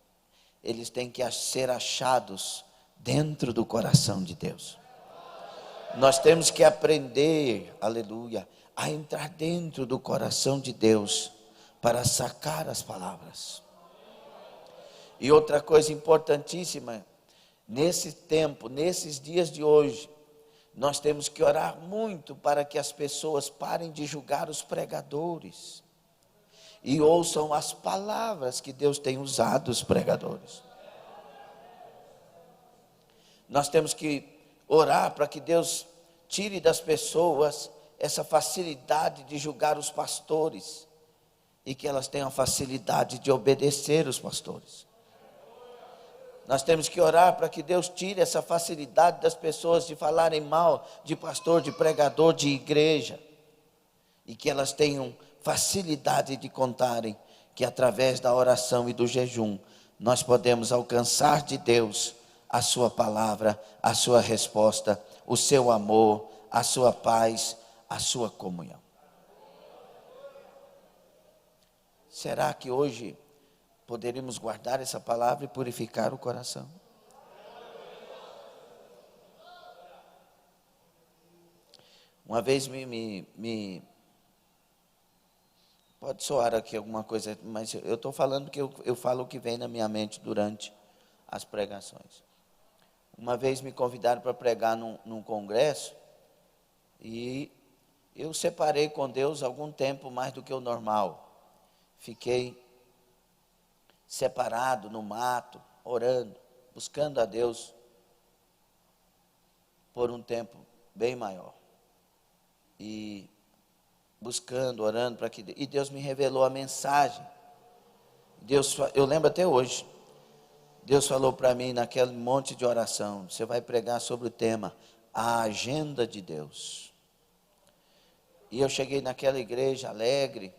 Eles têm que ser achados dentro do coração de Deus. Nós temos que aprender, aleluia, a entrar dentro do coração de Deus para sacar as palavras. E outra coisa importantíssima, nesse tempo, nesses dias de hoje, nós temos que orar muito para que as pessoas parem de julgar os pregadores e ouçam as palavras que Deus tem usado os pregadores. Nós temos que orar para que Deus tire das pessoas essa facilidade de julgar os pastores e que elas tenham facilidade de obedecer os pastores. Nós temos que orar para que Deus tire essa facilidade das pessoas de falarem mal de pastor, de pregador, de igreja. e que elas tenham facilidade de contarem que através da oração e do jejum nós podemos alcançar de Deus a sua palavra, a sua resposta, o seu amor, a sua paz, a sua comunhão. Será que hoje poderíamos guardar essa palavra e purificar o coração? Uma vez pode soar aqui alguma coisa, mas eu estou falando que eu falo o que vem na minha mente durante as pregações. Uma vez me convidaram para pregar num congresso, e eu separei com Deus algum tempo mais do que o normal. Fiquei separado no mato, orando, buscando a Deus por um tempo bem maior. E buscando, orando para que... E Deus me revelou a mensagem. Eu lembro até hoje. Deus falou para mim naquele monte de oração: você vai pregar sobre o tema a agenda de Deus. E eu cheguei naquela igreja alegre,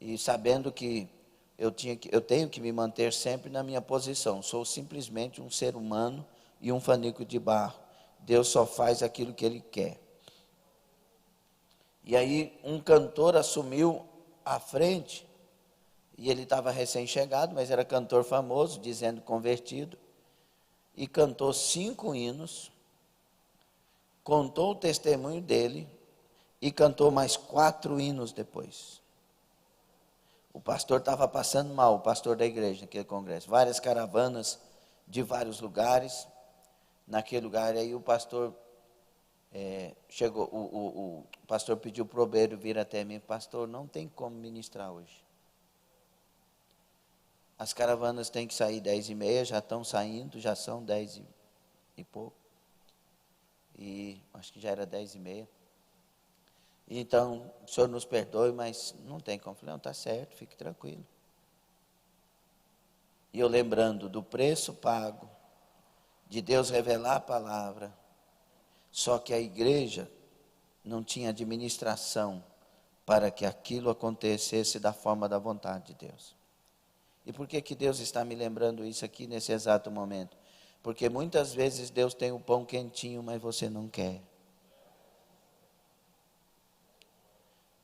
e sabendo que eu tenho que me manter sempre na minha posição. Sou simplesmente um ser humano e um fanico de barro. Deus só faz aquilo que Ele quer. E aí um cantor assumiu a frente, e ele estava recém-chegado, mas era cantor famoso, dizendo convertido, e cantou 5 hinos, contou o testemunho dele, e cantou mais 4 hinos depois. O pastor estava passando mal, o pastor da igreja, naquele congresso. Várias caravanas de vários lugares. Naquele lugar, aí o pastor chegou, o pastor pediu para o obreiro vir até mim: pastor, não tem como ministrar hoje. As caravanas têm que sair 10h30, já estão saindo, já são 10 e pouco. E acho que já era 10h30. Então, o senhor nos perdoe, mas não tem como. Eu falei: não, está certo, fique tranquilo. E eu lembrando do preço pago, de Deus revelar a palavra, só que a igreja não tinha administração para que aquilo acontecesse da forma da vontade de Deus. E por que Deus está me lembrando isso aqui nesse exato momento? Porque muitas vezes Deus tem o pão quentinho, mas você não quer.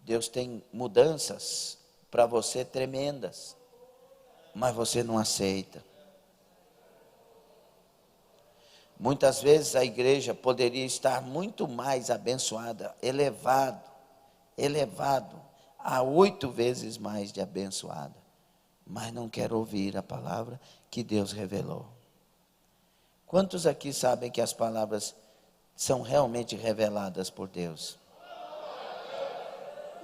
Deus tem mudanças para você tremendas, mas você não aceita. Muitas vezes a igreja poderia estar muito mais abençoada, elevado a 8 vezes mais de abençoada, mas não quer ouvir a palavra que Deus revelou. Quantos aqui sabem que as palavras são realmente reveladas por Deus?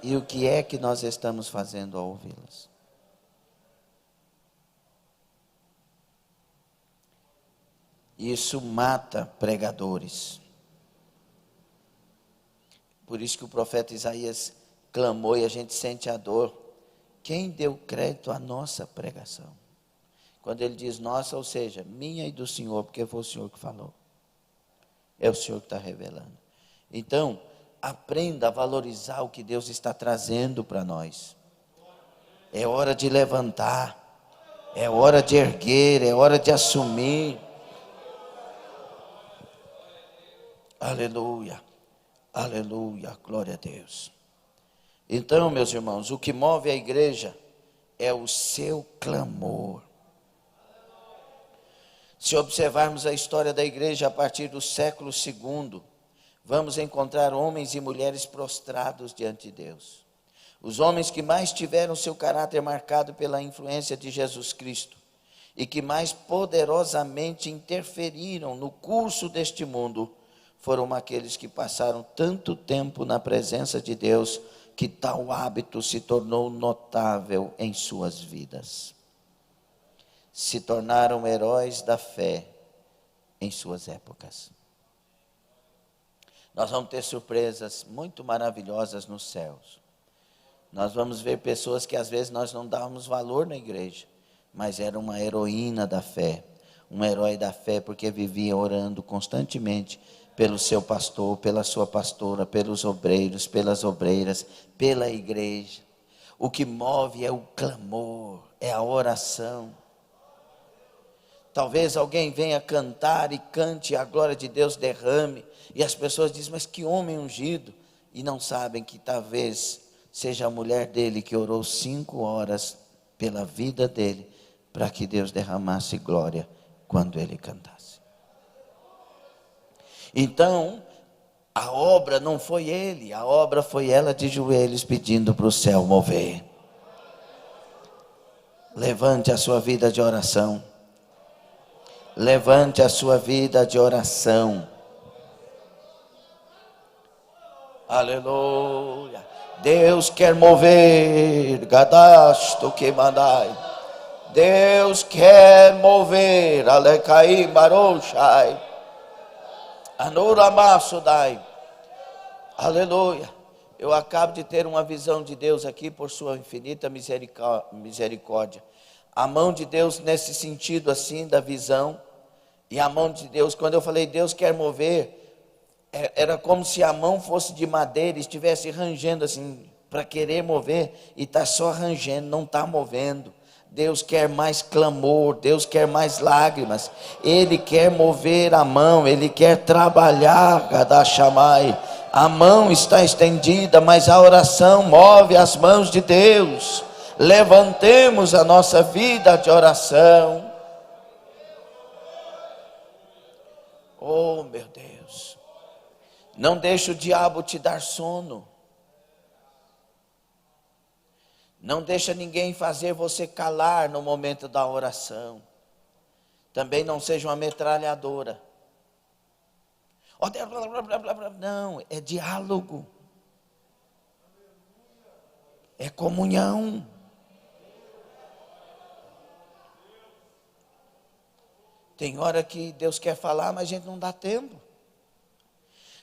E o que é que nós estamos fazendo ao ouvi-las? Isso mata pregadores. Por isso que o profeta Isaías clamou, e a gente sente a dor. Quem deu crédito à nossa pregação? Quando ele diz nossa, ou seja, minha e do Senhor, porque foi o Senhor que falou. É o Senhor que está revelando. Então, aprenda a valorizar o que Deus está trazendo para nós. É hora de levantar, é hora de erguer, é hora de assumir. Aleluia, aleluia, glória a Deus. Então, meus irmãos, o que move a igreja é o seu clamor. Se observarmos a história da igreja a partir do século II, vamos encontrar homens e mulheres prostrados diante de Deus. Os homens que mais tiveram seu caráter marcado pela influência de Jesus Cristo e que mais poderosamente interferiram no curso deste mundo foram aqueles que passaram tanto tempo na presença de Deus que tal hábito se tornou notável em suas vidas. Se tornaram heróis da fé em suas épocas. Nós vamos ter surpresas muito maravilhosas nos céus. Nós vamos ver pessoas que às vezes nós não dávamos valor na igreja, mas era uma heroína da fé, um herói da fé porque vivia orando constantemente pelo seu pastor, pela sua pastora, pelos obreiros, pelas obreiras, pela igreja. O que move é o clamor, é a oração. Talvez alguém venha cantar e cante, a glória de Deus derrame, e as pessoas dizem, mas que homem ungido, e não sabem que talvez seja a mulher dele que orou 5 horas pela vida dele, para que Deus derramasse glória quando ele cantasse. Então, a obra não foi ele, a obra foi ela de joelhos pedindo para o céu mover. Levante a sua vida de oração. Levante a sua vida de oração. Aleluia. Deus quer mover. Gadasto que mandai. Deus quer mover. Alecaí marochai. Anuramassudai. Aleluia. Eu acabo de ter uma visão de Deus aqui por sua infinita misericórdia. A mão de Deus nesse sentido assim da visão. E a mão de Deus, quando eu falei Deus quer mover, era como se a mão fosse de madeira e estivesse rangendo assim, para querer mover, e está só rangendo, não está movendo. Deus quer mais clamor, Deus quer mais lágrimas, Ele quer mover a mão, Ele quer trabalhar, Gadachamai. A mão está estendida, mas a oração move as mãos de Deus. Levantemos a nossa vida de oração. Oh, meu Deus, não deixe o diabo te dar sono. Não deixa ninguém fazer você calar no momento da oração. Também não seja uma metralhadora. Não, é diálogo. É comunhão. Tem hora que Deus quer falar, mas a gente não dá tempo.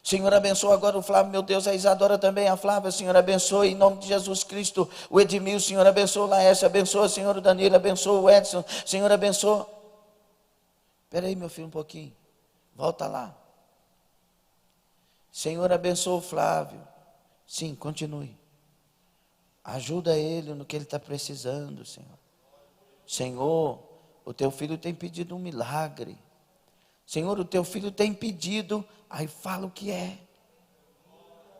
Senhor, abençoa agora o Flávio, meu Deus, a Isadora também, a Flávia, Senhor, abençoe em nome de Jesus Cristo, o Edmil, Senhor, abençoa o Laércio, abençoa, Senhor, o Danilo, abençoa o Edson, Senhor, abençoa. Espera aí, meu filho, um pouquinho, volta lá. Senhor, abençoa o Flávio. Sim, continue. Ajuda ele no que ele está precisando, Senhor. Senhor, o teu filho tem pedido um milagre. Senhor, o teu filho tem pedido, aí fala o que é.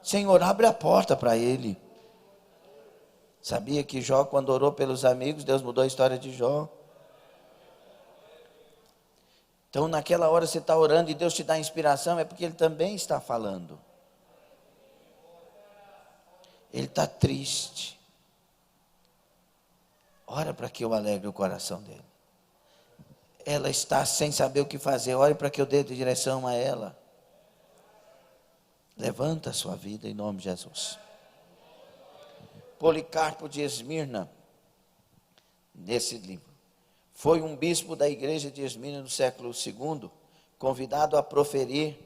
Senhor, abre a porta para ele. Sabia que Jó, quando orou pelos amigos, Deus mudou a história de Jó? Então, naquela hora você está orando e Deus te dá inspiração, é porque Ele também está falando. Ele está triste. Ora para que eu alegre o coração dele. Ela está sem saber o que fazer, ore para que eu dê direção a ela. Levanta a sua vida em nome de Jesus. Policarpo de Esmirna, nesse livro, foi um bispo da igreja de Esmirna no século II, convidado a proferir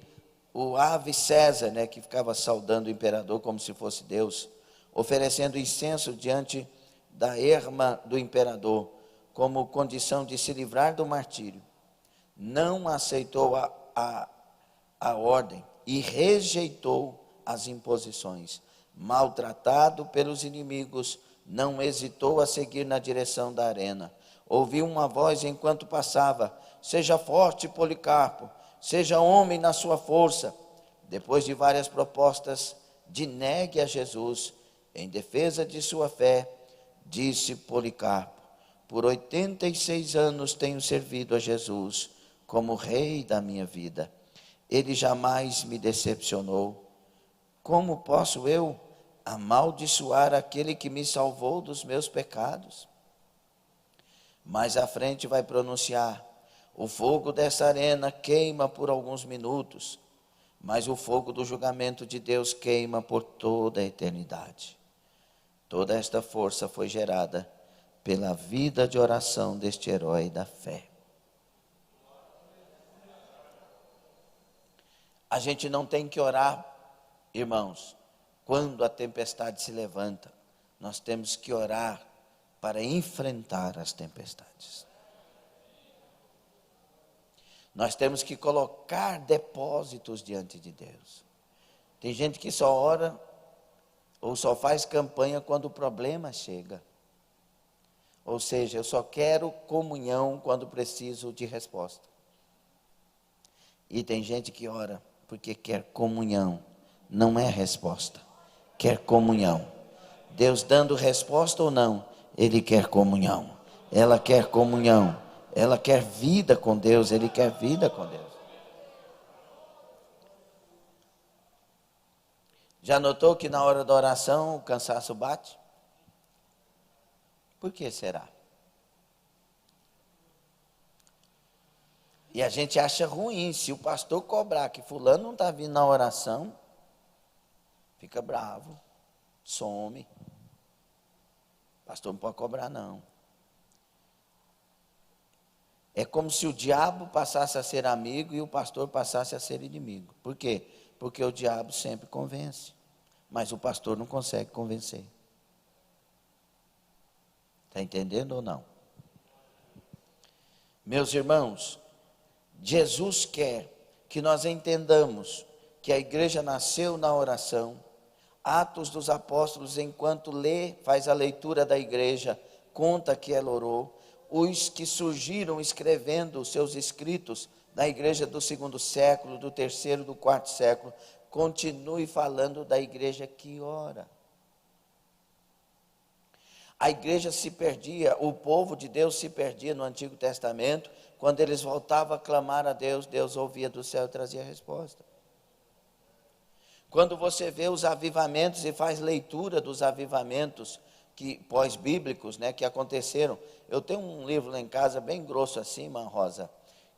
o Ave César, que ficava saudando o imperador como se fosse Deus, oferecendo incenso diante da erma do imperador, como condição de se livrar do martírio. Não aceitou a ordem e rejeitou as imposições. Maltratado pelos inimigos, não hesitou a seguir na direção da arena. Ouviu uma voz enquanto passava: seja forte, Policarpo, seja homem na sua força. Depois de várias propostas de negue a Jesus, em defesa de sua fé, disse Policarpo: por 86 anos tenho servido a Jesus como rei da minha vida. Ele jamais me decepcionou. Como posso eu amaldiçoar aquele que me salvou dos meus pecados? Mais à frente vai pronunciar: o fogo dessa arena queima por alguns minutos, mas o fogo do julgamento de Deus queima por toda a eternidade. Toda esta força foi gerada pela vida de oração deste herói da fé. A gente não tem que orar, irmãos, quando a tempestade se levanta. Nós temos que orar para enfrentar as tempestades. Nós temos que colocar depósitos diante de Deus. Tem gente que só ora ou só faz campanha quando o problema chega. Ou seja, eu só quero comunhão quando preciso de resposta. E tem gente que ora porque quer comunhão, não é resposta, quer comunhão. Deus dando resposta ou não, Ele quer comunhão, ela quer comunhão, ela quer vida com Deus, ele quer vida com Deus. Já notou que na hora da oração o cansaço bate? Por que será? E a gente acha ruim, se o pastor cobrar que fulano não está vindo na oração, fica bravo, some. O pastor não pode cobrar não. É como se o diabo passasse a ser amigo e o pastor passasse a ser inimigo. Por quê? Porque o diabo sempre convence, mas o pastor não consegue convencer. Está entendendo ou não? Meus irmãos, Jesus quer que nós entendamos que a igreja nasceu na oração. Atos dos Apóstolos, enquanto faz a leitura da igreja, conta que ela orou. Os que surgiram escrevendo os seus escritos na igreja do 2º século, do 3º, do 4º século, continue falando da igreja que ora. A igreja se perdia, o povo de Deus se perdia no Antigo Testamento, quando eles voltavam a clamar a Deus, Deus ouvia do céu e trazia a resposta. Quando você vê os avivamentos e faz leitura dos avivamentos pós-bíblicos, né, que aconteceram, eu tenho um livro lá em casa, bem grosso assim, irmã Rosa,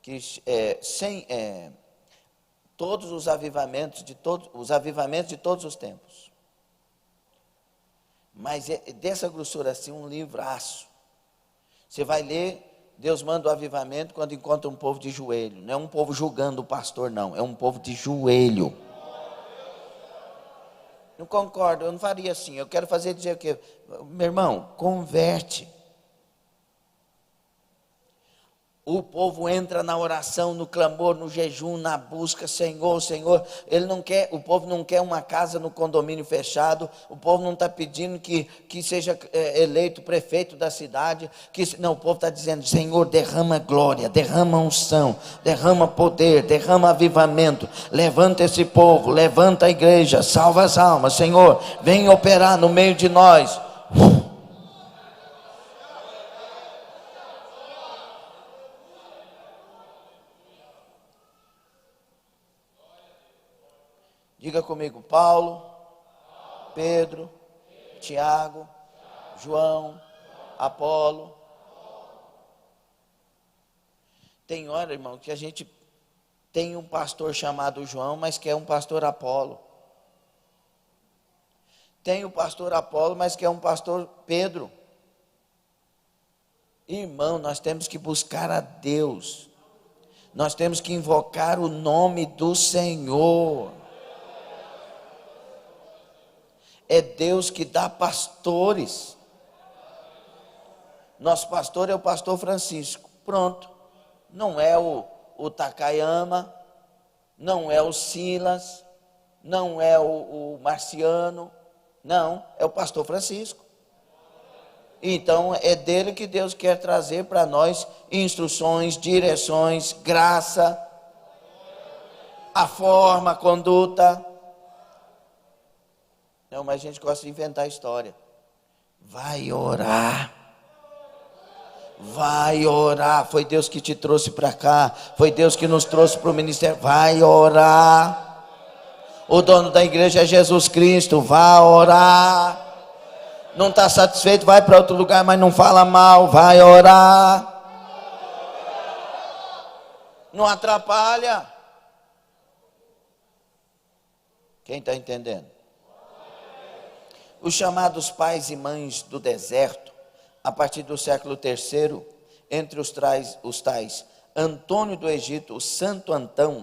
que todos os avivamentos de todos os tempos. Mas dessa grossura assim, um livraço. Você vai ler, Deus manda o avivamento quando encontra um povo de joelho. Não é um povo julgando o pastor, não. É um povo de joelho. Não concordo, eu não faria assim. Eu quero dizer o quê? Meu irmão, converte. O povo entra na oração, no clamor, no jejum, na busca, Senhor, Senhor. O povo não quer uma casa no condomínio fechado. O povo não está pedindo que seja eleito prefeito da cidade. Não, o povo está dizendo, Senhor, derrama glória, derrama unção, derrama poder, derrama avivamento. Levanta esse povo, levanta a igreja, salva as almas, Senhor. Vem operar no meio de nós. Diga comigo, Paulo, Pedro, Tiago, João, Apolo. Tem hora, irmão, que a gente tem um pastor chamado João, mas que é um pastor Apolo. Tem o pastor Apolo, mas que é um pastor Pedro. Irmão, nós temos que buscar a Deus. Nós temos que invocar o nome do Senhor. É Deus que dá pastores. Nosso pastor é o pastor Francisco. Pronto. Não é o Takayama, não é o Silas, não é o Marciano. Não, é o pastor Francisco. Então é dele que Deus quer trazer para nós instruções, direções, graça, a forma, a conduta. Não, mas a gente gosta de inventar história. Vai orar. Vai orar. Foi Deus que te trouxe para cá. Foi Deus que nos trouxe para o ministério. Vai orar. O dono da igreja é Jesus Cristo. Vai orar. Não está satisfeito, vai para outro lugar, mas não fala mal. Vai orar. Não atrapalha. Quem está entendendo? Os chamados pais e mães do deserto, a partir do século III, entre os tais Antônio do Egito, o Santo Antão,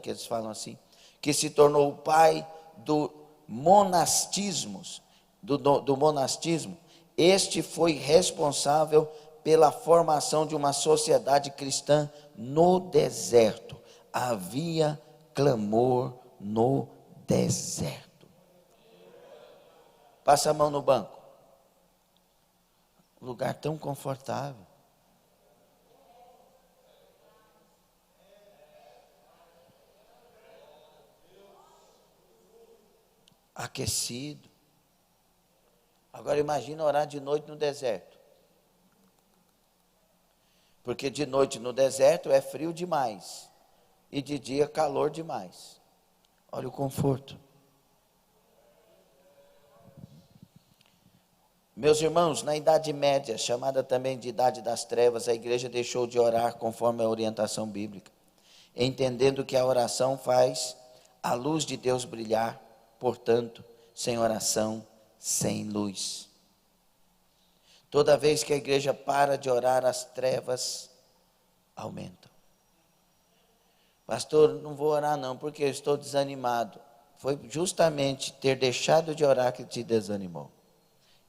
que eles falam assim, que se tornou o pai do monastismo. Este foi responsável pela formação de uma sociedade cristã no deserto. Havia clamor no deserto. Passa a mão no banco. Lugar tão confortável. Aquecido. Agora imagina orar de noite no deserto. Porque de noite no deserto é frio demais. E de dia calor demais. Olha o conforto. Meus irmãos, na Idade Média, chamada também de Idade das Trevas, a igreja deixou de orar conforme a orientação bíblica, entendendo que a oração faz a luz de Deus brilhar. Portanto, sem oração, sem luz. Toda vez que a igreja para de orar, as trevas aumentam. Pastor, não vou orar não, porque eu estou desanimado. Foi justamente ter deixado de orar que te desanimou.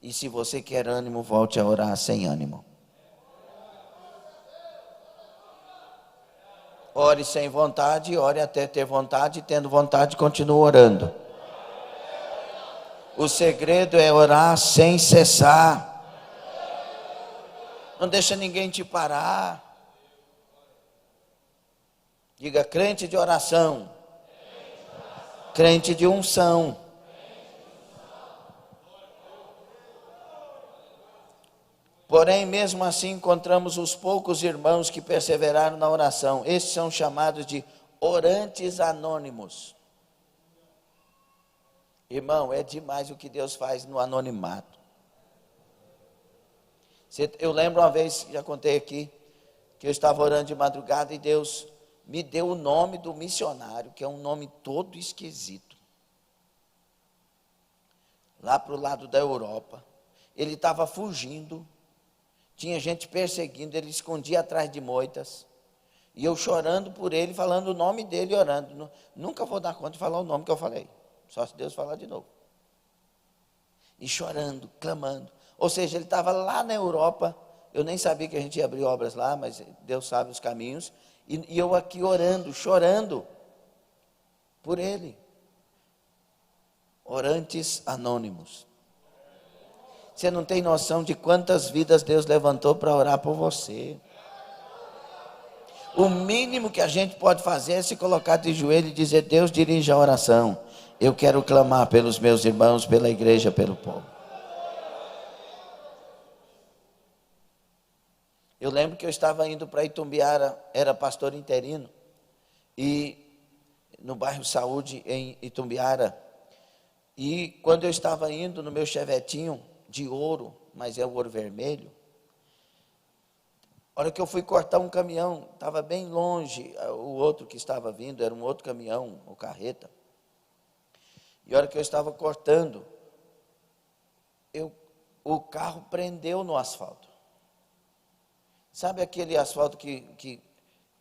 E se você quer ânimo, volte a orar sem ânimo. Ore sem vontade, ore até ter vontade, e tendo vontade, continue orando. O segredo é orar sem cessar. Não deixa ninguém te parar. Diga, crente de oração. Crente de unção. Porém, mesmo assim, encontramos os poucos irmãos que perseveraram na oração. Estes são chamados de orantes anônimos. Irmão, é demais o que Deus faz no anonimato. Eu lembro uma vez, já contei aqui, que eu estava orando de madrugada e Deus me deu o nome do missionário, que é um nome todo esquisito. Lá para o lado da Europa. Ele estava fugindo, tinha gente perseguindo, ele escondia atrás de moitas. E eu chorando por ele, falando o nome dele e orando. Nunca vou dar conta de falar o nome que eu falei. Só se Deus falar de novo. E chorando, clamando. Ou seja, ele estava lá na Europa. Eu nem sabia que a gente ia abrir obras lá, mas Deus sabe os caminhos. E eu aqui orando, chorando por ele. Orantes anônimos. Você não tem noção de quantas vidas Deus levantou para orar por você. O mínimo que a gente pode fazer é se colocar de joelho e dizer: Deus, dirige a oração. Eu quero clamar pelos meus irmãos, pela igreja, pelo povo. Eu lembro que eu estava indo para Itumbiara, era pastor interino, e no bairro Saúde, em Itumbiara. E quando eu estava indo no meu chevetinho de ouro, mas é o ouro vermelho, a hora que eu fui cortar um caminhão, estava bem longe, o outro que estava vindo era um outro caminhão, ou carreta. E a hora que eu estava cortando, o carro prendeu no asfalto. Sabe aquele asfalto que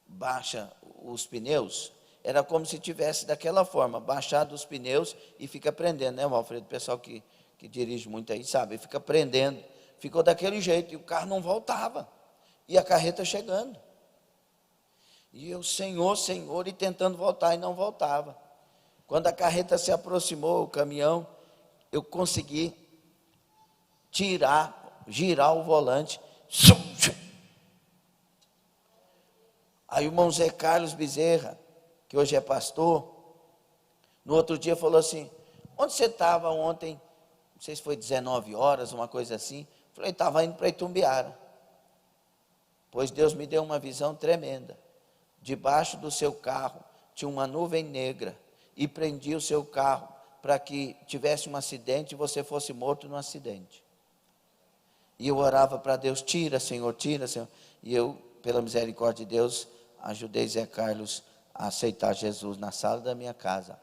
baixa os pneus? Era como se tivesse daquela forma, baixado os pneus e fica prendendo, né, Alfredo? O pessoal que dirige muito aí sabe, fica prendendo. Ficou daquele jeito e o carro não voltava. E a carreta chegando. E eu, Senhor, e tentando voltar e não voltava. Quando a carreta se aproximou, o caminhão, eu consegui girar o volante. Aí o irmão Zé Carlos Bezerra, que hoje é pastor, no outro dia falou assim: onde você estava ontem? Não sei se foi 19 horas, uma coisa assim. Falei, estava indo para Itumbiara. Pois Deus me deu uma visão tremenda. Debaixo do seu carro tinha uma nuvem negra e prendia o seu carro para que tivesse um acidente e você fosse morto no acidente. E eu orava para Deus: tira, Senhor, tira, Senhor. E eu, pela misericórdia de Deus, ajudei Zé Carlos a aceitar Jesus na sala da minha casa.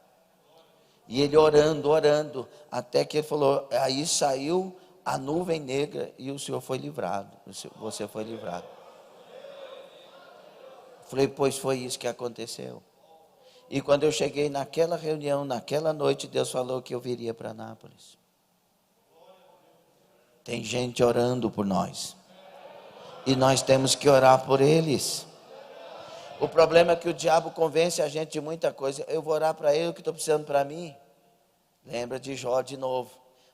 E ele orando, até que ele falou, aí saiu a nuvem negra e o Senhor foi livrado. Você foi livrado. Falei, pois foi isso que aconteceu. E quando eu cheguei naquela reunião, naquela noite, Deus falou que eu viria para Anápolis. Tem gente orando por nós. E nós temos que orar por eles. O problema é que o diabo convence a gente de muita coisa. Eu vou orar para ele o que estou precisando para mim. Lembra de Jó de novo.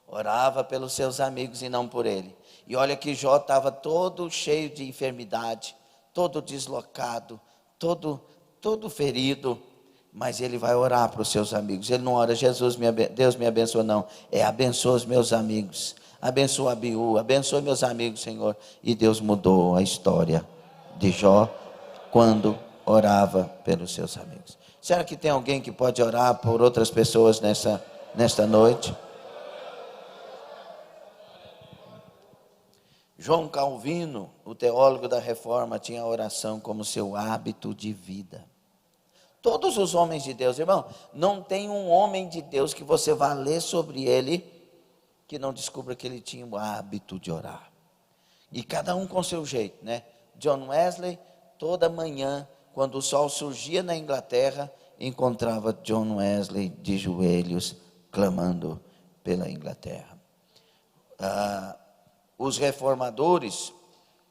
Orava pelos seus amigos e não por ele. E olha que Jó estava todo cheio de enfermidade, todo deslocado, todo ferido. Mas ele vai orar para os seus amigos. Ele não ora, Deus me abençoa, não. É abençoa os meus amigos. Abençoa a Abiú, abençoa meus amigos, Senhor. E Deus mudou a história de Jó quando orava pelos seus amigos. Será que tem alguém que pode orar por outras pessoas nesta noite? João Calvino, o teólogo da Reforma, tinha a oração como seu hábito de vida. Todos os homens de Deus, irmão, não tem um homem de Deus que você vá ler sobre ele que não descubra que ele tinha o hábito de orar. E cada um com seu jeito, né? John Wesley, toda manhã, quando o sol surgia na Inglaterra, encontrava John Wesley de joelhos, clamando pela Inglaterra. Os reformadores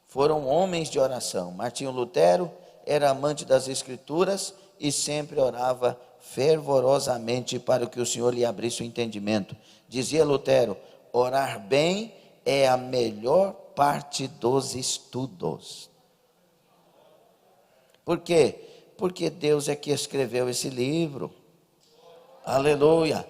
foram homens de oração. Martinho Lutero era amante das Escrituras e sempre orava fervorosamente para que o Senhor lhe abrisse o entendimento. Dizia Lutero: orar bem é a melhor parte dos estudos. Por quê? Porque Deus é que escreveu esse livro. Aleluia.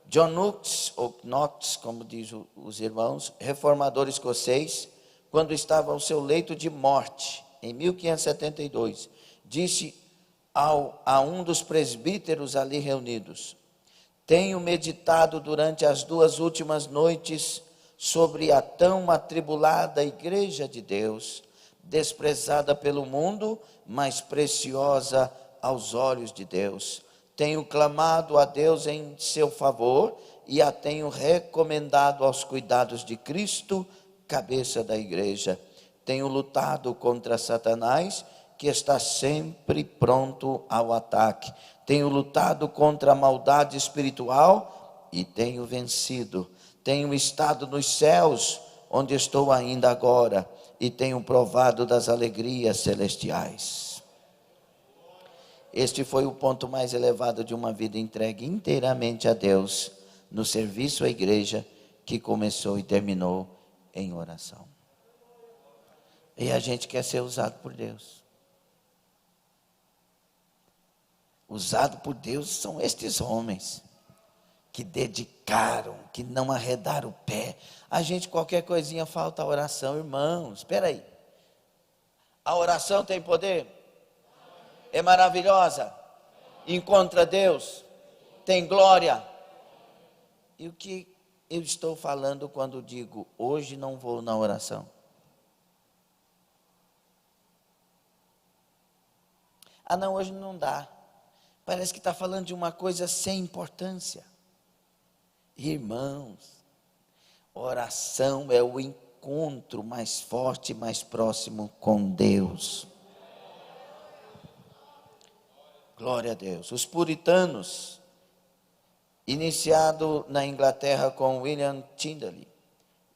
John Knox, ou Knox, como diz os irmãos, reformador escocês, quando estava ao seu leito de morte, em 1572, disse a um dos presbíteros ali reunidos: tenho meditado durante as 2 últimas noites sobre a tão atribulada igreja de Deus, desprezada pelo mundo, mas preciosa aos olhos de Deus. Tenho clamado a Deus em seu favor e a tenho recomendado aos cuidados de Cristo, cabeça da igreja. Tenho lutado contra Satanás, que está sempre pronto ao ataque. Tenho lutado contra a maldade espiritual e tenho vencido. Tenho estado nos céus, onde estou ainda agora, e tenho provado das alegrias celestiais. Este foi o ponto mais elevado de uma vida entregue inteiramente a Deus, no serviço à igreja, que começou e terminou em oração. E a gente quer ser usado por Deus. Usado por Deus são estes homens que dedicaram, que não arredaram o pé. A gente, qualquer coisinha, falta a oração, irmãos. Espera aí. A oração tem poder? É maravilhosa? Encontra Deus? Tem glória? E o que eu estou falando quando digo, hoje não vou na oração? Ah não, hoje não dá. Parece que está falando de uma coisa sem importância. Irmãos, oração é o encontro mais forte, mais próximo com Deus. Glória a Deus. Os puritanos, iniciado na Inglaterra com William Tyndale,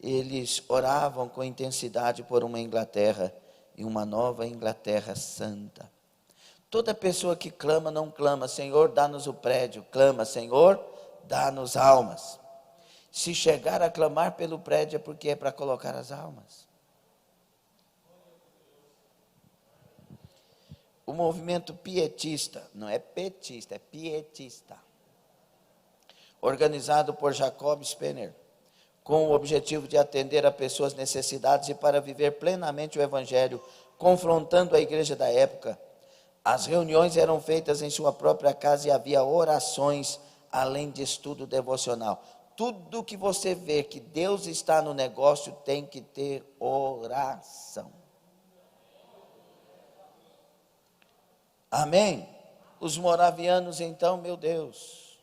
eles oravam com intensidade por uma Inglaterra e uma nova Inglaterra santa. Toda pessoa que clama, não clama, Senhor, dá-nos o prédio. Clama, Senhor, dá-nos almas. Se chegar a clamar pelo prédio é porque é para colocar as almas. O movimento pietista, não é petista, é pietista, organizado por Jacob Spener, com o objetivo de atender a pessoas necessitadas e para viver plenamente o evangelho, confrontando a igreja da época. As reuniões eram feitas em sua própria casa e havia orações, além de estudo devocional. Tudo que você vê que Deus está no negócio tem que ter oração. Amém? Os moravianos então, meu Deus,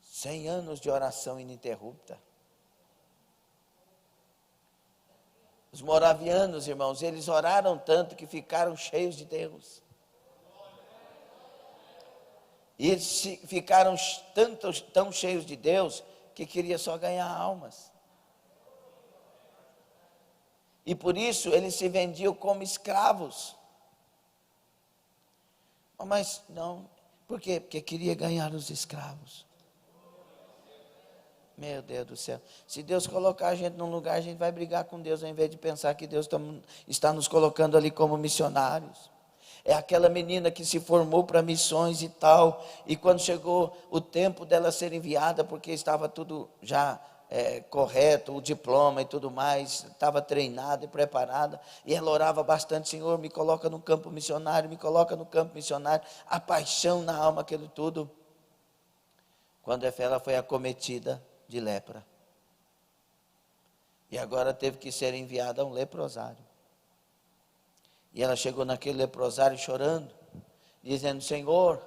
100 anos de oração ininterrupta. Os moravianos, irmãos, eles oraram tanto que ficaram cheios de Deus. E eles ficaram tão cheios de Deus que queria só ganhar almas. E por isso eles se vendiam como escravos. Mas não, por quê? Porque queria ganhar os escravos. Meu Deus do céu. Se Deus colocar a gente num lugar, a gente vai brigar com Deus, ao invés de pensar que Deus está nos colocando ali como missionários. É aquela menina que se formou para missões e tal, e quando chegou o tempo dela ser enviada, porque estava tudo já correto, o diploma e tudo mais, estava treinada e preparada, e ela orava bastante: Senhor, me coloca no campo missionário, me coloca no campo missionário, a paixão na alma, aquilo tudo. Quando ela foi acometida de lepra, e agora teve que ser enviada a um leprosário. E ela chegou naquele leprosário chorando, dizendo: Senhor,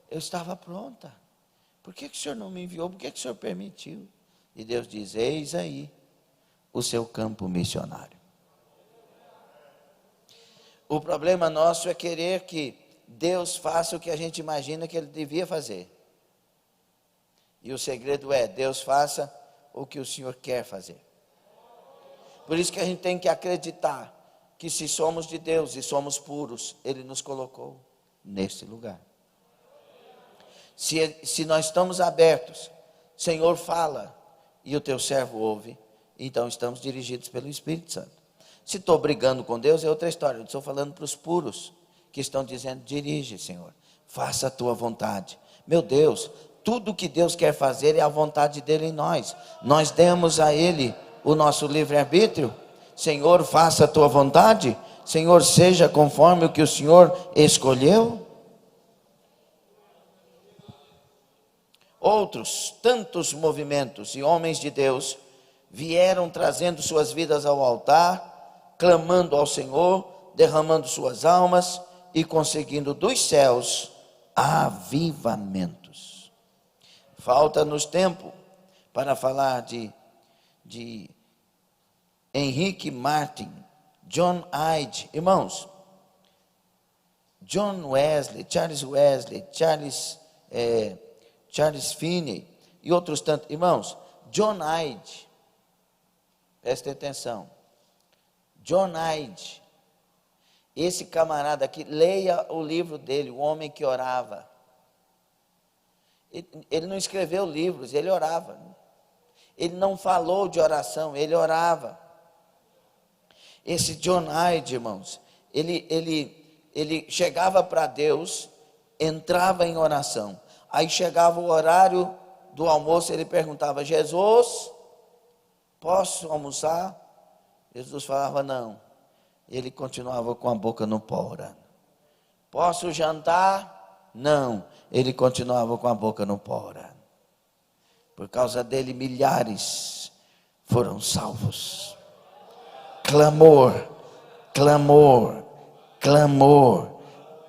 eu estava pronta, por que o Senhor não me enviou? Por que o Senhor permitiu? E Deus diz: eis aí o seu campo missionário. O problema nosso é querer que Deus faça o que a gente imagina que Ele devia fazer. E o segredo é: Deus faça o que o Senhor quer fazer. Por isso que a gente tem que acreditar que se somos de Deus e somos puros, Ele nos colocou neste lugar. Se nós estamos abertos, Senhor, fala, e o teu servo ouve, então estamos dirigidos pelo Espírito Santo. Se estou brigando com Deus, é outra história. Eu estou falando para os puros, que estão dizendo: dirige, Senhor, faça a tua vontade. Meu Deus, tudo que Deus quer fazer é a vontade dele em nós. Nós demos a Ele o nosso livre-arbítrio. Senhor, faça a tua vontade. Senhor, seja conforme o que o Senhor escolheu. Outros tantos movimentos e homens de Deus vieram trazendo suas vidas ao altar, clamando ao Senhor, derramando suas almas e conseguindo dos céus avivamentos. Falta-nos tempo para falar de Henrique Martin, John Hyde, irmãos, John Wesley, Charles Finney e outros tantos. Irmãos, John Hyde, prestem atenção, John Hyde, esse camarada aqui, leia o livro dele, O Homem que Orava. Ele não escreveu livros, ele orava. Ele não falou de oração, ele orava. Esse John Hyde, irmãos, ele chegava para Deus, entrava em oração. Aí chegava o horário do almoço, ele perguntava: Jesus, posso almoçar? Jesus falava: não. Ele continuava com a boca no pó orando. Posso jantar? Não. Ele continuava com a boca no pó orando. Por causa dele, milhares foram salvos. Clamor, clamor, clamor.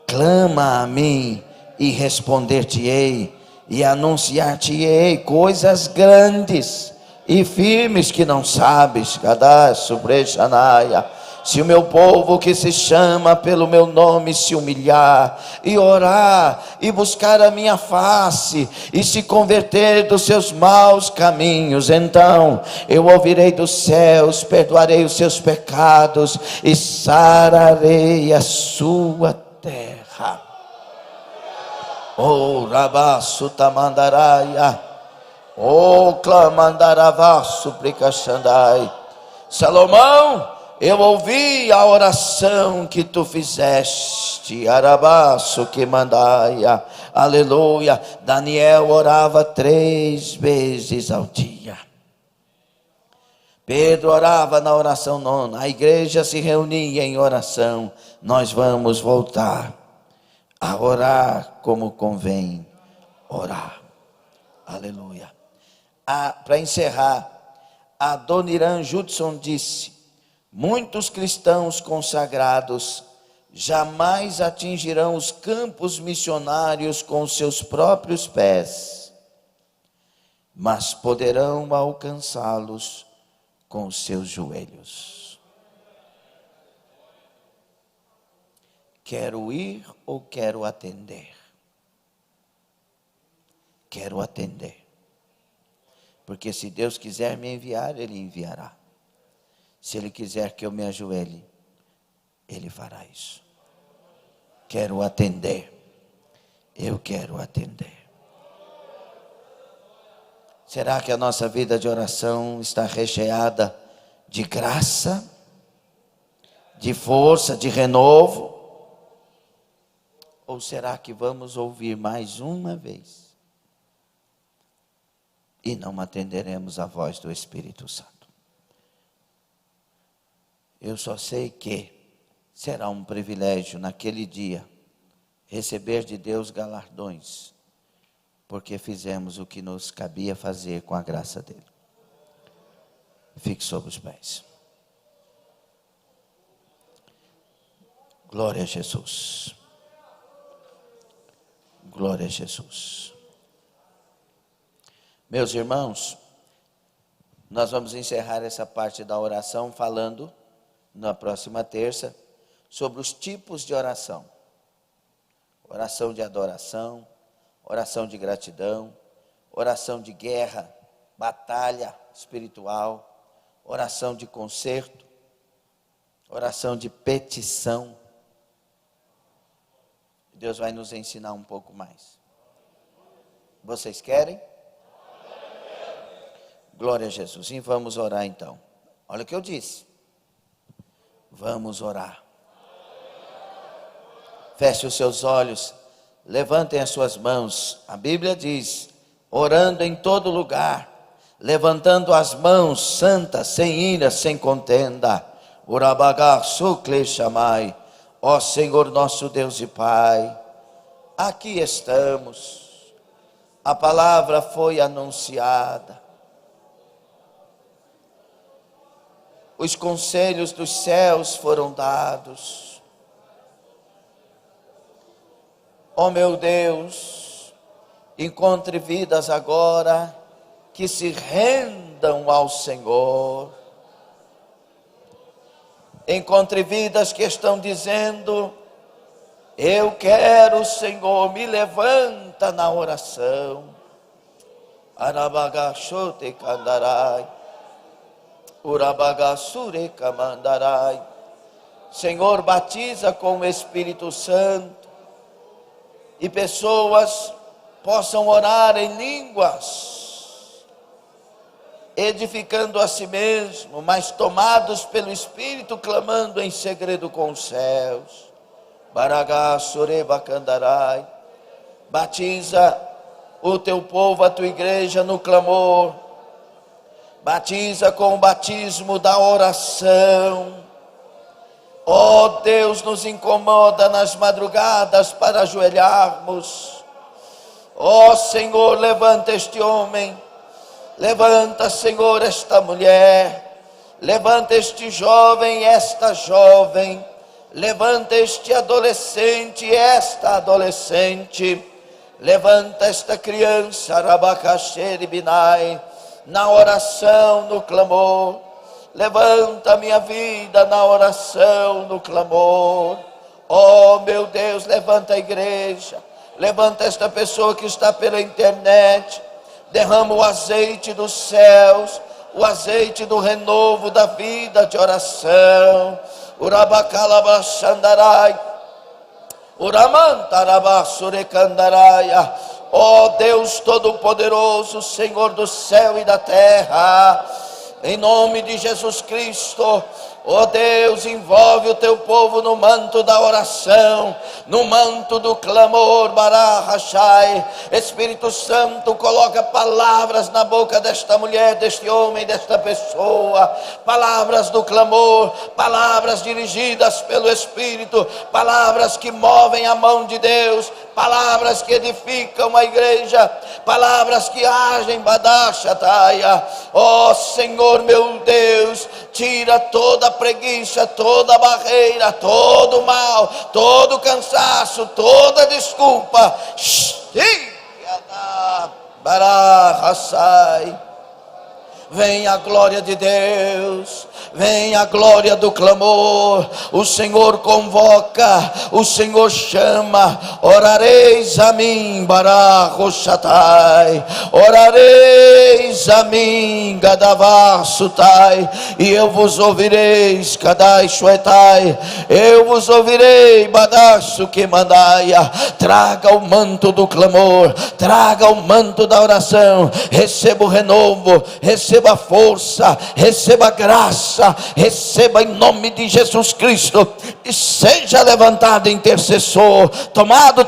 Clama a mim e responder-te-ei, e anunciar-te-ei coisas grandes e firmes que não sabes. Se o meu povo que se chama pelo meu nome se humilhar e orar e buscar a minha face e se converter dos seus maus caminhos, então eu ouvirei dos céus, perdoarei os seus pecados e sararei a sua terra. Oh, rabaço tamandaraia, oh, clamandaravaço pricachandai. Salomão, eu ouvi a oração que tu fizeste, arabaço que mandaia, aleluia. Daniel orava 3 vezes ao dia. Pedro orava na oração 9, a igreja se reunia em oração. Nós vamos voltar a orar como convém orar, aleluia. Para encerrar, a Dona Irã Judson disse: muitos cristãos consagrados jamais atingirão os campos missionários com seus próprios pés, mas poderão alcançá-los com os seus joelhos. Quero ir ou quero atender? Quero atender. Porque se Deus quiser me enviar, Ele enviará. Se Ele quiser que eu me ajoelhe, Ele fará isso. Quero atender. Eu quero atender. Será que a nossa vida de oração está recheada de graça, de força, de renovo? Ou será que vamos ouvir mais uma vez e não atenderemos a voz do Espírito Santo? Eu só sei que será um privilégio naquele dia receber de Deus galardões, porque fizemos o que nos cabia fazer com a graça dele. Fique sobre os pés. Glória a Jesus. Glória a Jesus. Meus irmãos, nós vamos encerrar essa parte da oração falando na próxima terça sobre os tipos de oração. Oração de adoração, oração de gratidão, oração de guerra, batalha espiritual, oração de conserto, oração de petição. Deus vai nos ensinar um pouco mais. Vocês querem? Glória a Jesus. E vamos orar então. Olha o que eu disse. Vamos orar. Feche os seus olhos, levantem as suas mãos. A Bíblia diz, orando em todo lugar, levantando as mãos santas, sem ira, sem contenda. Urabagá, sucle chamai. Ó Senhor nosso Deus e Pai, aqui estamos. A palavra foi anunciada. Os conselhos dos céus foram dados. Ó meu Deus, encontre vidas agora que se rendam ao Senhor. Encontre vidas que estão dizendo, eu quero, Senhor, me levanta na oração. Arabagachote candarai, urabagasure camandarai. Senhor, batiza com o Espírito Santo, e pessoas possam orar em línguas, edificando a si mesmo, mas tomados pelo Espírito, clamando em segredo com os céus. Baragá, sureba, candarai. Batiza o teu povo, a tua igreja no clamor. Batiza com o batismo da oração. Ó Deus, nos incomoda nas madrugadas para ajoelharmos. Ó Senhor, levanta este homem. Levanta, Senhor, esta mulher. Levanta este jovem, esta jovem. Levanta este adolescente, esta adolescente. Levanta esta criança, Rabacaxere Binai, na oração, no clamor. Levanta a minha vida na oração, no clamor. Oh meu Deus, levanta a igreja. Levanta esta pessoa que está pela internet. Derrama o azeite dos céus, o azeite do renovo da vida de oração. Urabacalabachandarai, Uramantarabasuricandaraia. Ó Deus Todo-Poderoso, Senhor do céu e da terra, em nome de Jesus Cristo, ó Deus, envolve o teu povo no manto da oração, no manto do clamor, Barahashai. Espírito Santo, coloca palavras na boca desta mulher, deste homem, desta pessoa, palavras do clamor, palavras dirigidas pelo Espírito, palavras que movem a mão de Deus, palavras que edificam a igreja, palavras que agem, Badachataya. Ó Senhor meu Deus, tira toda a preguiça, toda a barreira, todo o mal, todo o cansaço, toda a desculpa. Barahasai. Vem a glória de Deus, vem a glória do clamor. O Senhor convoca, o Senhor chama. Orareis a mim, Barachoshatai, orareis a mim, Gadavasutai, e eu vos ouvireis, Kadai Shuetai, eu vos ouvirei, Badasu que mandaia. Traga o manto do clamor, traga o manto da oração, receba o renovo, receba a força, receba a graça, receba em nome de Jesus Cristo, e seja levantado intercessor, tomada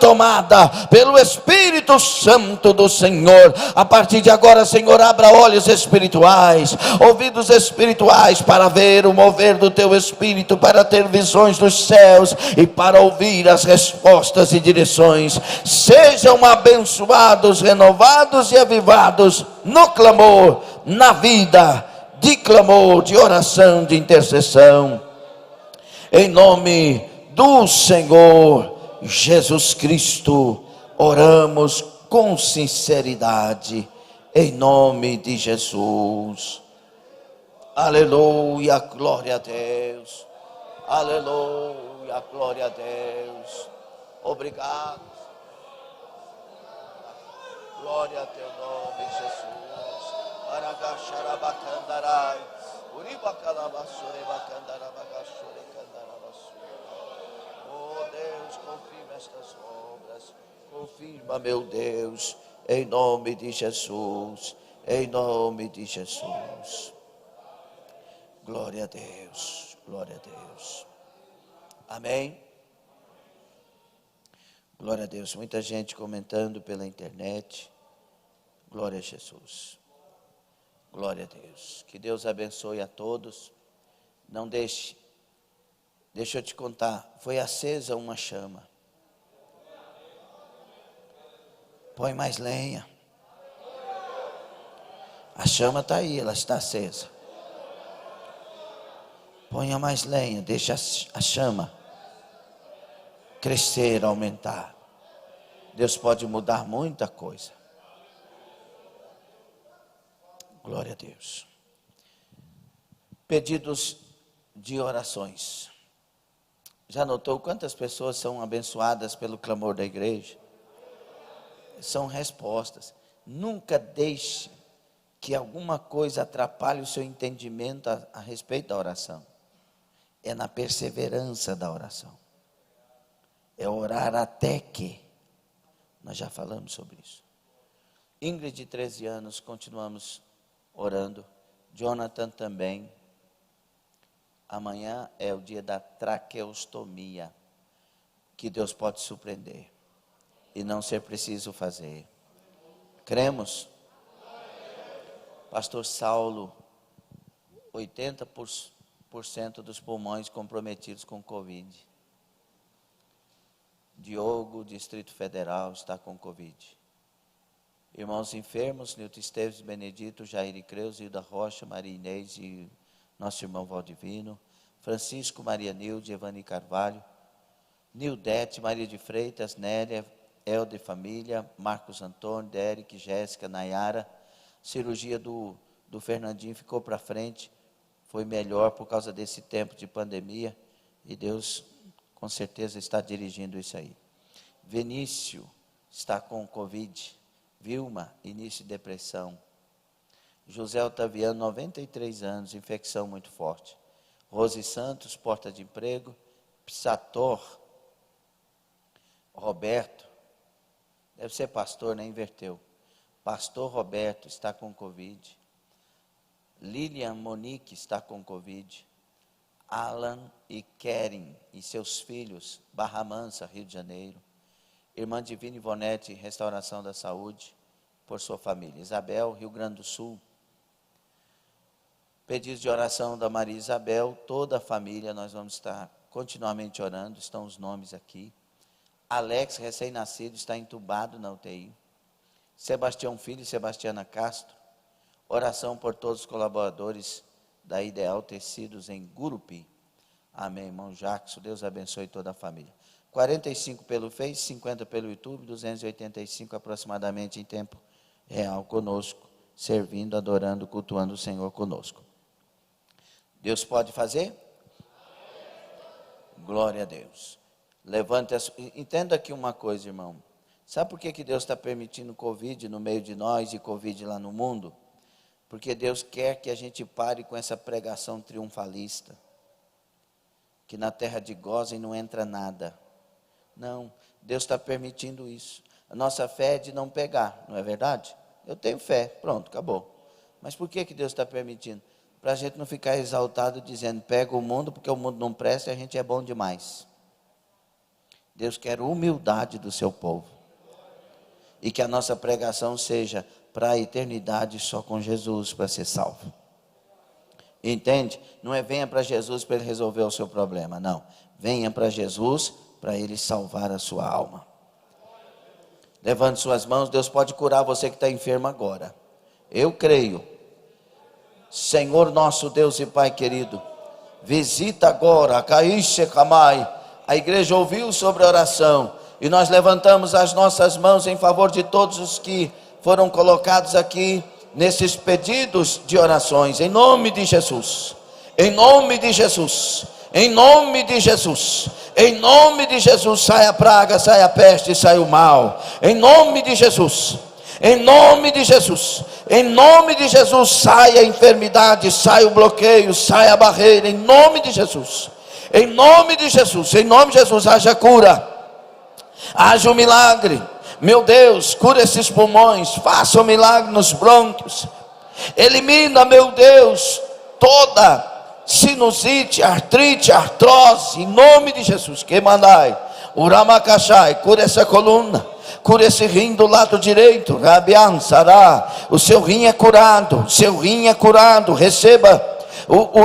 pelo Espírito Santo do Senhor. A partir de agora, Senhor, abra olhos espirituais, ouvidos espirituais, para ver o mover do teu Espírito, para ter visões dos céus e para ouvir as respostas e direções. Sejam abençoados, renovados e avivados no clamor, na vida de clamor, de oração, de intercessão, em nome do Senhor Jesus Cristo. Oramos com sinceridade, em nome de Jesus. Aleluia, glória a Deus. Aleluia, glória a Deus. Obrigado. Glória a teu nome, Jesus. Aragacharabacandarai. Uribacalabassurebacandarabagassurecandarabassu. Oh Deus, confirma estas obras. Confirma, meu Deus, em nome de Jesus. Em nome de Jesus. Glória a Deus. Glória a Deus. Amém. Glória a Deus. Muita gente comentando pela internet. Glória a Jesus. Glória a Deus. Que Deus abençoe a todos. Não deixa eu te contar. Foi acesa uma chama. Põe mais lenha. A chama está aí, ela está acesa. Ponha mais lenha, deixa a chama crescer, aumentar. Deus pode mudar muita coisa. Glória a Deus. Pedidos de orações. Já notou quantas pessoas são abençoadas pelo clamor da igreja? São respostas. Nunca deixe que alguma coisa atrapalhe o seu entendimento a respeito da oração. É na perseverança da oração. É orar até que. Nós já falamos sobre isso. Ingrid, de 13 anos, continuamos orando. Jonathan também. Amanhã é o dia da traqueostomia, que Deus pode surpreender e não ser preciso fazer. Cremos? Pastor Saulo, 80% dos pulmões comprometidos com Covid. Diogo, Distrito Federal, está com Covid. Irmãos enfermos, Nilton Esteves, Benedito, Jair e Creus, Hilda Rocha, Maria Inês e nosso irmão Valdivino, Francisco, Maria Nilde, Evani Carvalho, Nildete, Maria de Freitas, Nélia, Helder Família, Marcos Antônio, Derek, Jéssica, Nayara. Cirurgia do Fernandinho ficou para frente, foi melhor por causa desse tempo de pandemia, e Deus com certeza está dirigindo isso aí. Vinícius está com Covid, Vilma, início de depressão. José Otaviano, 93 anos, infecção muito forte. Rose Santos, porta de emprego. Psator, Roberto, deve ser pastor, né? Inverteu. Pastor Roberto está com Covid. Lilian Monique está com Covid. Alan e Keren e seus filhos, Barra Mansa, Rio de Janeiro. Irmã Divina Ivonete, Restauração da Saúde, por sua família. Isabel, Rio Grande do Sul. Pedidos de oração da Maria Isabel, toda a família, nós vamos estar continuamente orando, estão os nomes aqui. Alex, recém-nascido, está entubado na UTI. Sebastião Filho e Sebastiana Castro. Oração por todos os colaboradores da Ideal Tecidos em Gurupi. Amém, irmão Jackson, Deus abençoe toda a família. 45 pelo Face, 50 pelo YouTube, 285 aproximadamente em tempo real conosco, servindo, adorando, cultuando o Senhor conosco. Deus pode fazer? Glória a Deus. Levante entenda aqui uma coisa, irmão. Sabe por que Deus está permitindo Covid no meio de nós e Covid lá no mundo? Porque Deus quer que a gente pare com essa pregação triunfalista. Que na terra de Gósen não entra nada. Não, Deus está permitindo isso. A nossa fé é de não pegar, não é verdade? Eu tenho fé, pronto, acabou. Mas por que Deus está permitindo? Para a gente não ficar exaltado dizendo, pega o mundo porque o mundo não presta e a gente é bom demais. Deus quer humildade do seu povo. E que a nossa pregação seja para a eternidade só com Jesus para ser salvo. Entende? Não é venha para Jesus para Ele resolver o seu problema, não. Venha para Jesus para Ele salvar a sua alma. Levante suas mãos, Deus pode curar você que está enfermo agora. Eu creio. Senhor nosso Deus e Pai querido, visita agora, a igreja ouviu sobre a oração, e nós levantamos as nossas mãos em favor de todos os que foram colocados aqui, nesses pedidos de orações, em nome de Jesus, em nome de Jesus, em nome de Jesus, em nome de Jesus, sai a praga, sai a peste, sai o mal, em nome de Jesus. Em nome de Jesus, em nome de Jesus, sai a enfermidade, sai o bloqueio, sai a barreira, em nome de Jesus, em nome de Jesus, em nome de Jesus, haja cura, haja um milagre, meu Deus, cura esses pulmões, faça um milagre nos brônquios, elimina, meu Deus, toda sinusite, artrite, artrose, em nome de Jesus, que mandai, uramacachai, cura essa coluna, cura esse rim do lado direito, Rabian, Sará, o seu rim é curado, receba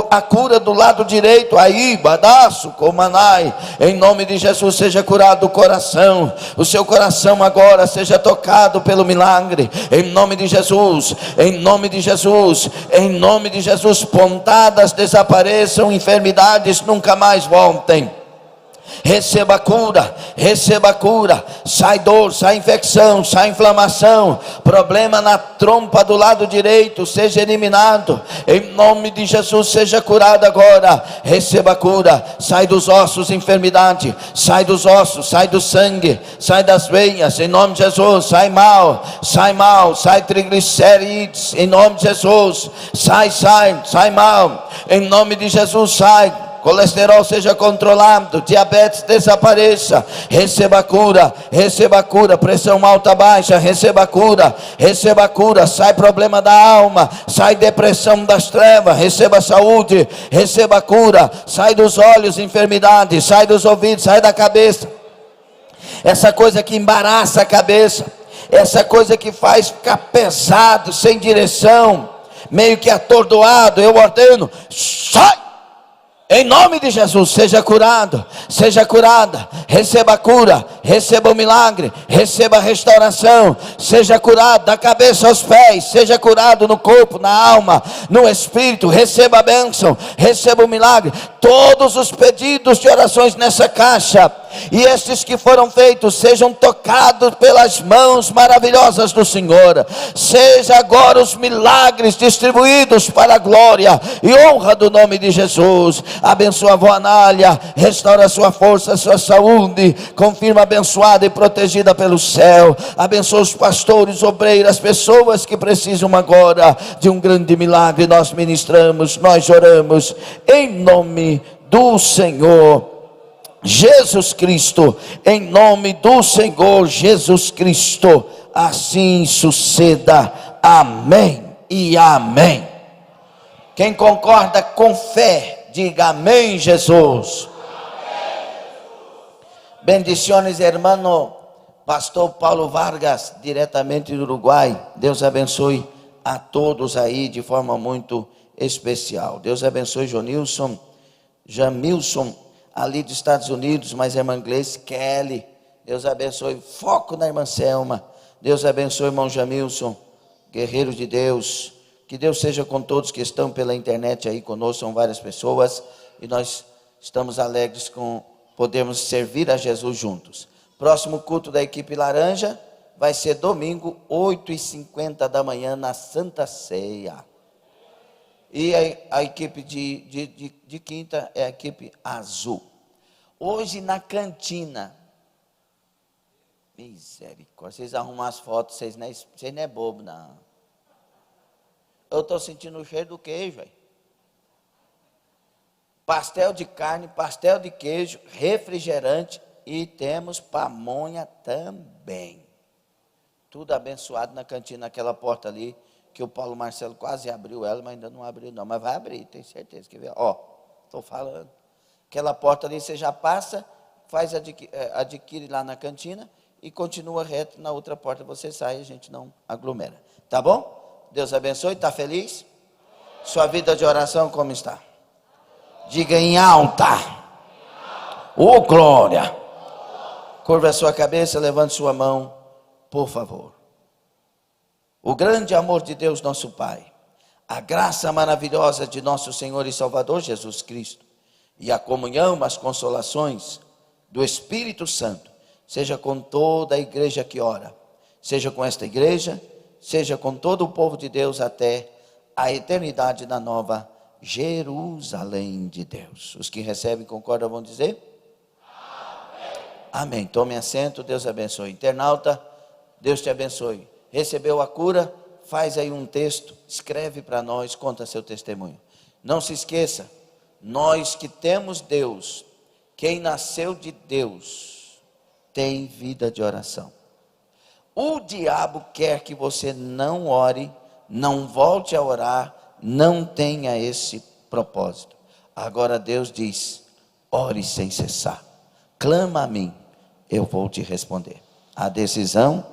a cura do lado direito, aí, Badaço, Comanai, em nome de Jesus, seja curado o coração, o seu coração agora seja tocado pelo milagre, em nome de Jesus, em nome de Jesus, em nome de Jesus, pontadas desapareçam, enfermidades nunca mais voltem. Receba cura, sai dor, sai infecção, sai inflamação, problema na trompa do lado direito, seja eliminado, em nome de Jesus, seja curado agora, receba cura, sai dos ossos enfermidade, sai dos ossos, sai do sangue, sai das veias, em nome de Jesus, sai mal, sai triglicérides, em nome de Jesus, sai mal, em nome de Jesus, sai. Colesterol seja controlado, diabetes desapareça, receba cura, pressão alta, baixa, receba cura, sai problema da alma, sai depressão das trevas, receba saúde, receba cura, sai dos olhos enfermidade, sai dos ouvidos, sai da cabeça, essa coisa que embaraça a cabeça, essa coisa que faz ficar pesado, sem direção, meio que atordoado, eu ordeno, sai! Em nome de Jesus, seja curado, seja curada, receba cura, receba o milagre, receba a restauração, seja curado da cabeça aos pés, seja curado no corpo, na alma, no espírito, receba a bênção, receba o milagre, todos os pedidos de orações nessa caixa, e estes que foram feitos, sejam tocados pelas mãos maravilhosas do Senhor, seja agora os milagres distribuídos para a glória e honra do nome de Jesus. Abençoa a avó Anália, restaura a sua força, a sua saúde, confirma abençoada e protegida pelo céu, abençoa os pastores, obreiros, as pessoas que precisam agora de um grande milagre. Nós ministramos, nós oramos, em nome do Senhor Jesus Cristo, em nome do Senhor Jesus Cristo, assim suceda, amém e amém. Quem concorda com fé, diga amém, Jesus. Amém. Bendiciones, hermano pastor Paulo Vargas, diretamente do Uruguai. Deus abençoe a todos aí de forma muito especial. Deus abençoe Jamilson, ali dos Estados Unidos, mas a irmã Gleice Kelly, Deus abençoe, foco na irmã Selma, Deus abençoe irmão Jamilson, guerreiro de Deus, que Deus seja com todos que estão pela internet aí conosco, são várias pessoas, e nós estamos alegres com podermos servir a Jesus juntos. Próximo culto da equipe Laranja vai ser domingo, 8h50 da manhã, na Santa Ceia. E a equipe de quinta é a equipe azul. Hoje na cantina, misericórdia, vocês arrumam as fotos, vocês não é bobo, não. Eu estou sentindo o cheiro do queijo, velho. Pastel de carne, pastel de queijo, refrigerante e temos pamonha também. Tudo abençoado na cantina, aquela porta ali, que o Paulo Marcelo quase abriu ela, mas ainda não abriu não, mas vai abrir, tenho certeza que vai. Ó, estou falando. Aquela porta ali você já passa, adquire lá na cantina e continua reto, na outra porta você sai, a gente não aglomera. Tá bom? Deus abençoe, está feliz? Sua vida de oração como está? Diga em alta. Ô glória. Curva a sua cabeça, levante sua mão, por favor. O grande amor de Deus nosso Pai, a graça maravilhosa de nosso Senhor e Salvador Jesus Cristo, e a comunhão, as consolações do Espírito Santo, seja com toda a igreja que ora, seja com esta igreja, seja com todo o povo de Deus até a eternidade na nova Jerusalém de Deus. Os que recebem, concordam, vão dizer? Amém. Amém. Tome assento, Deus abençoe. Internauta, Deus te abençoe. Recebeu a cura? Faz aí um texto, escreve para nós, conta seu testemunho. Não se esqueça, nós que temos Deus, quem nasceu de Deus, tem vida de oração. O diabo quer que você não ore, não volte a orar, não tenha esse propósito. Agora Deus diz, ore sem cessar, clama a mim, eu vou te responder. A decisão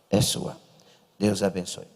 é sua. Deus abençoe.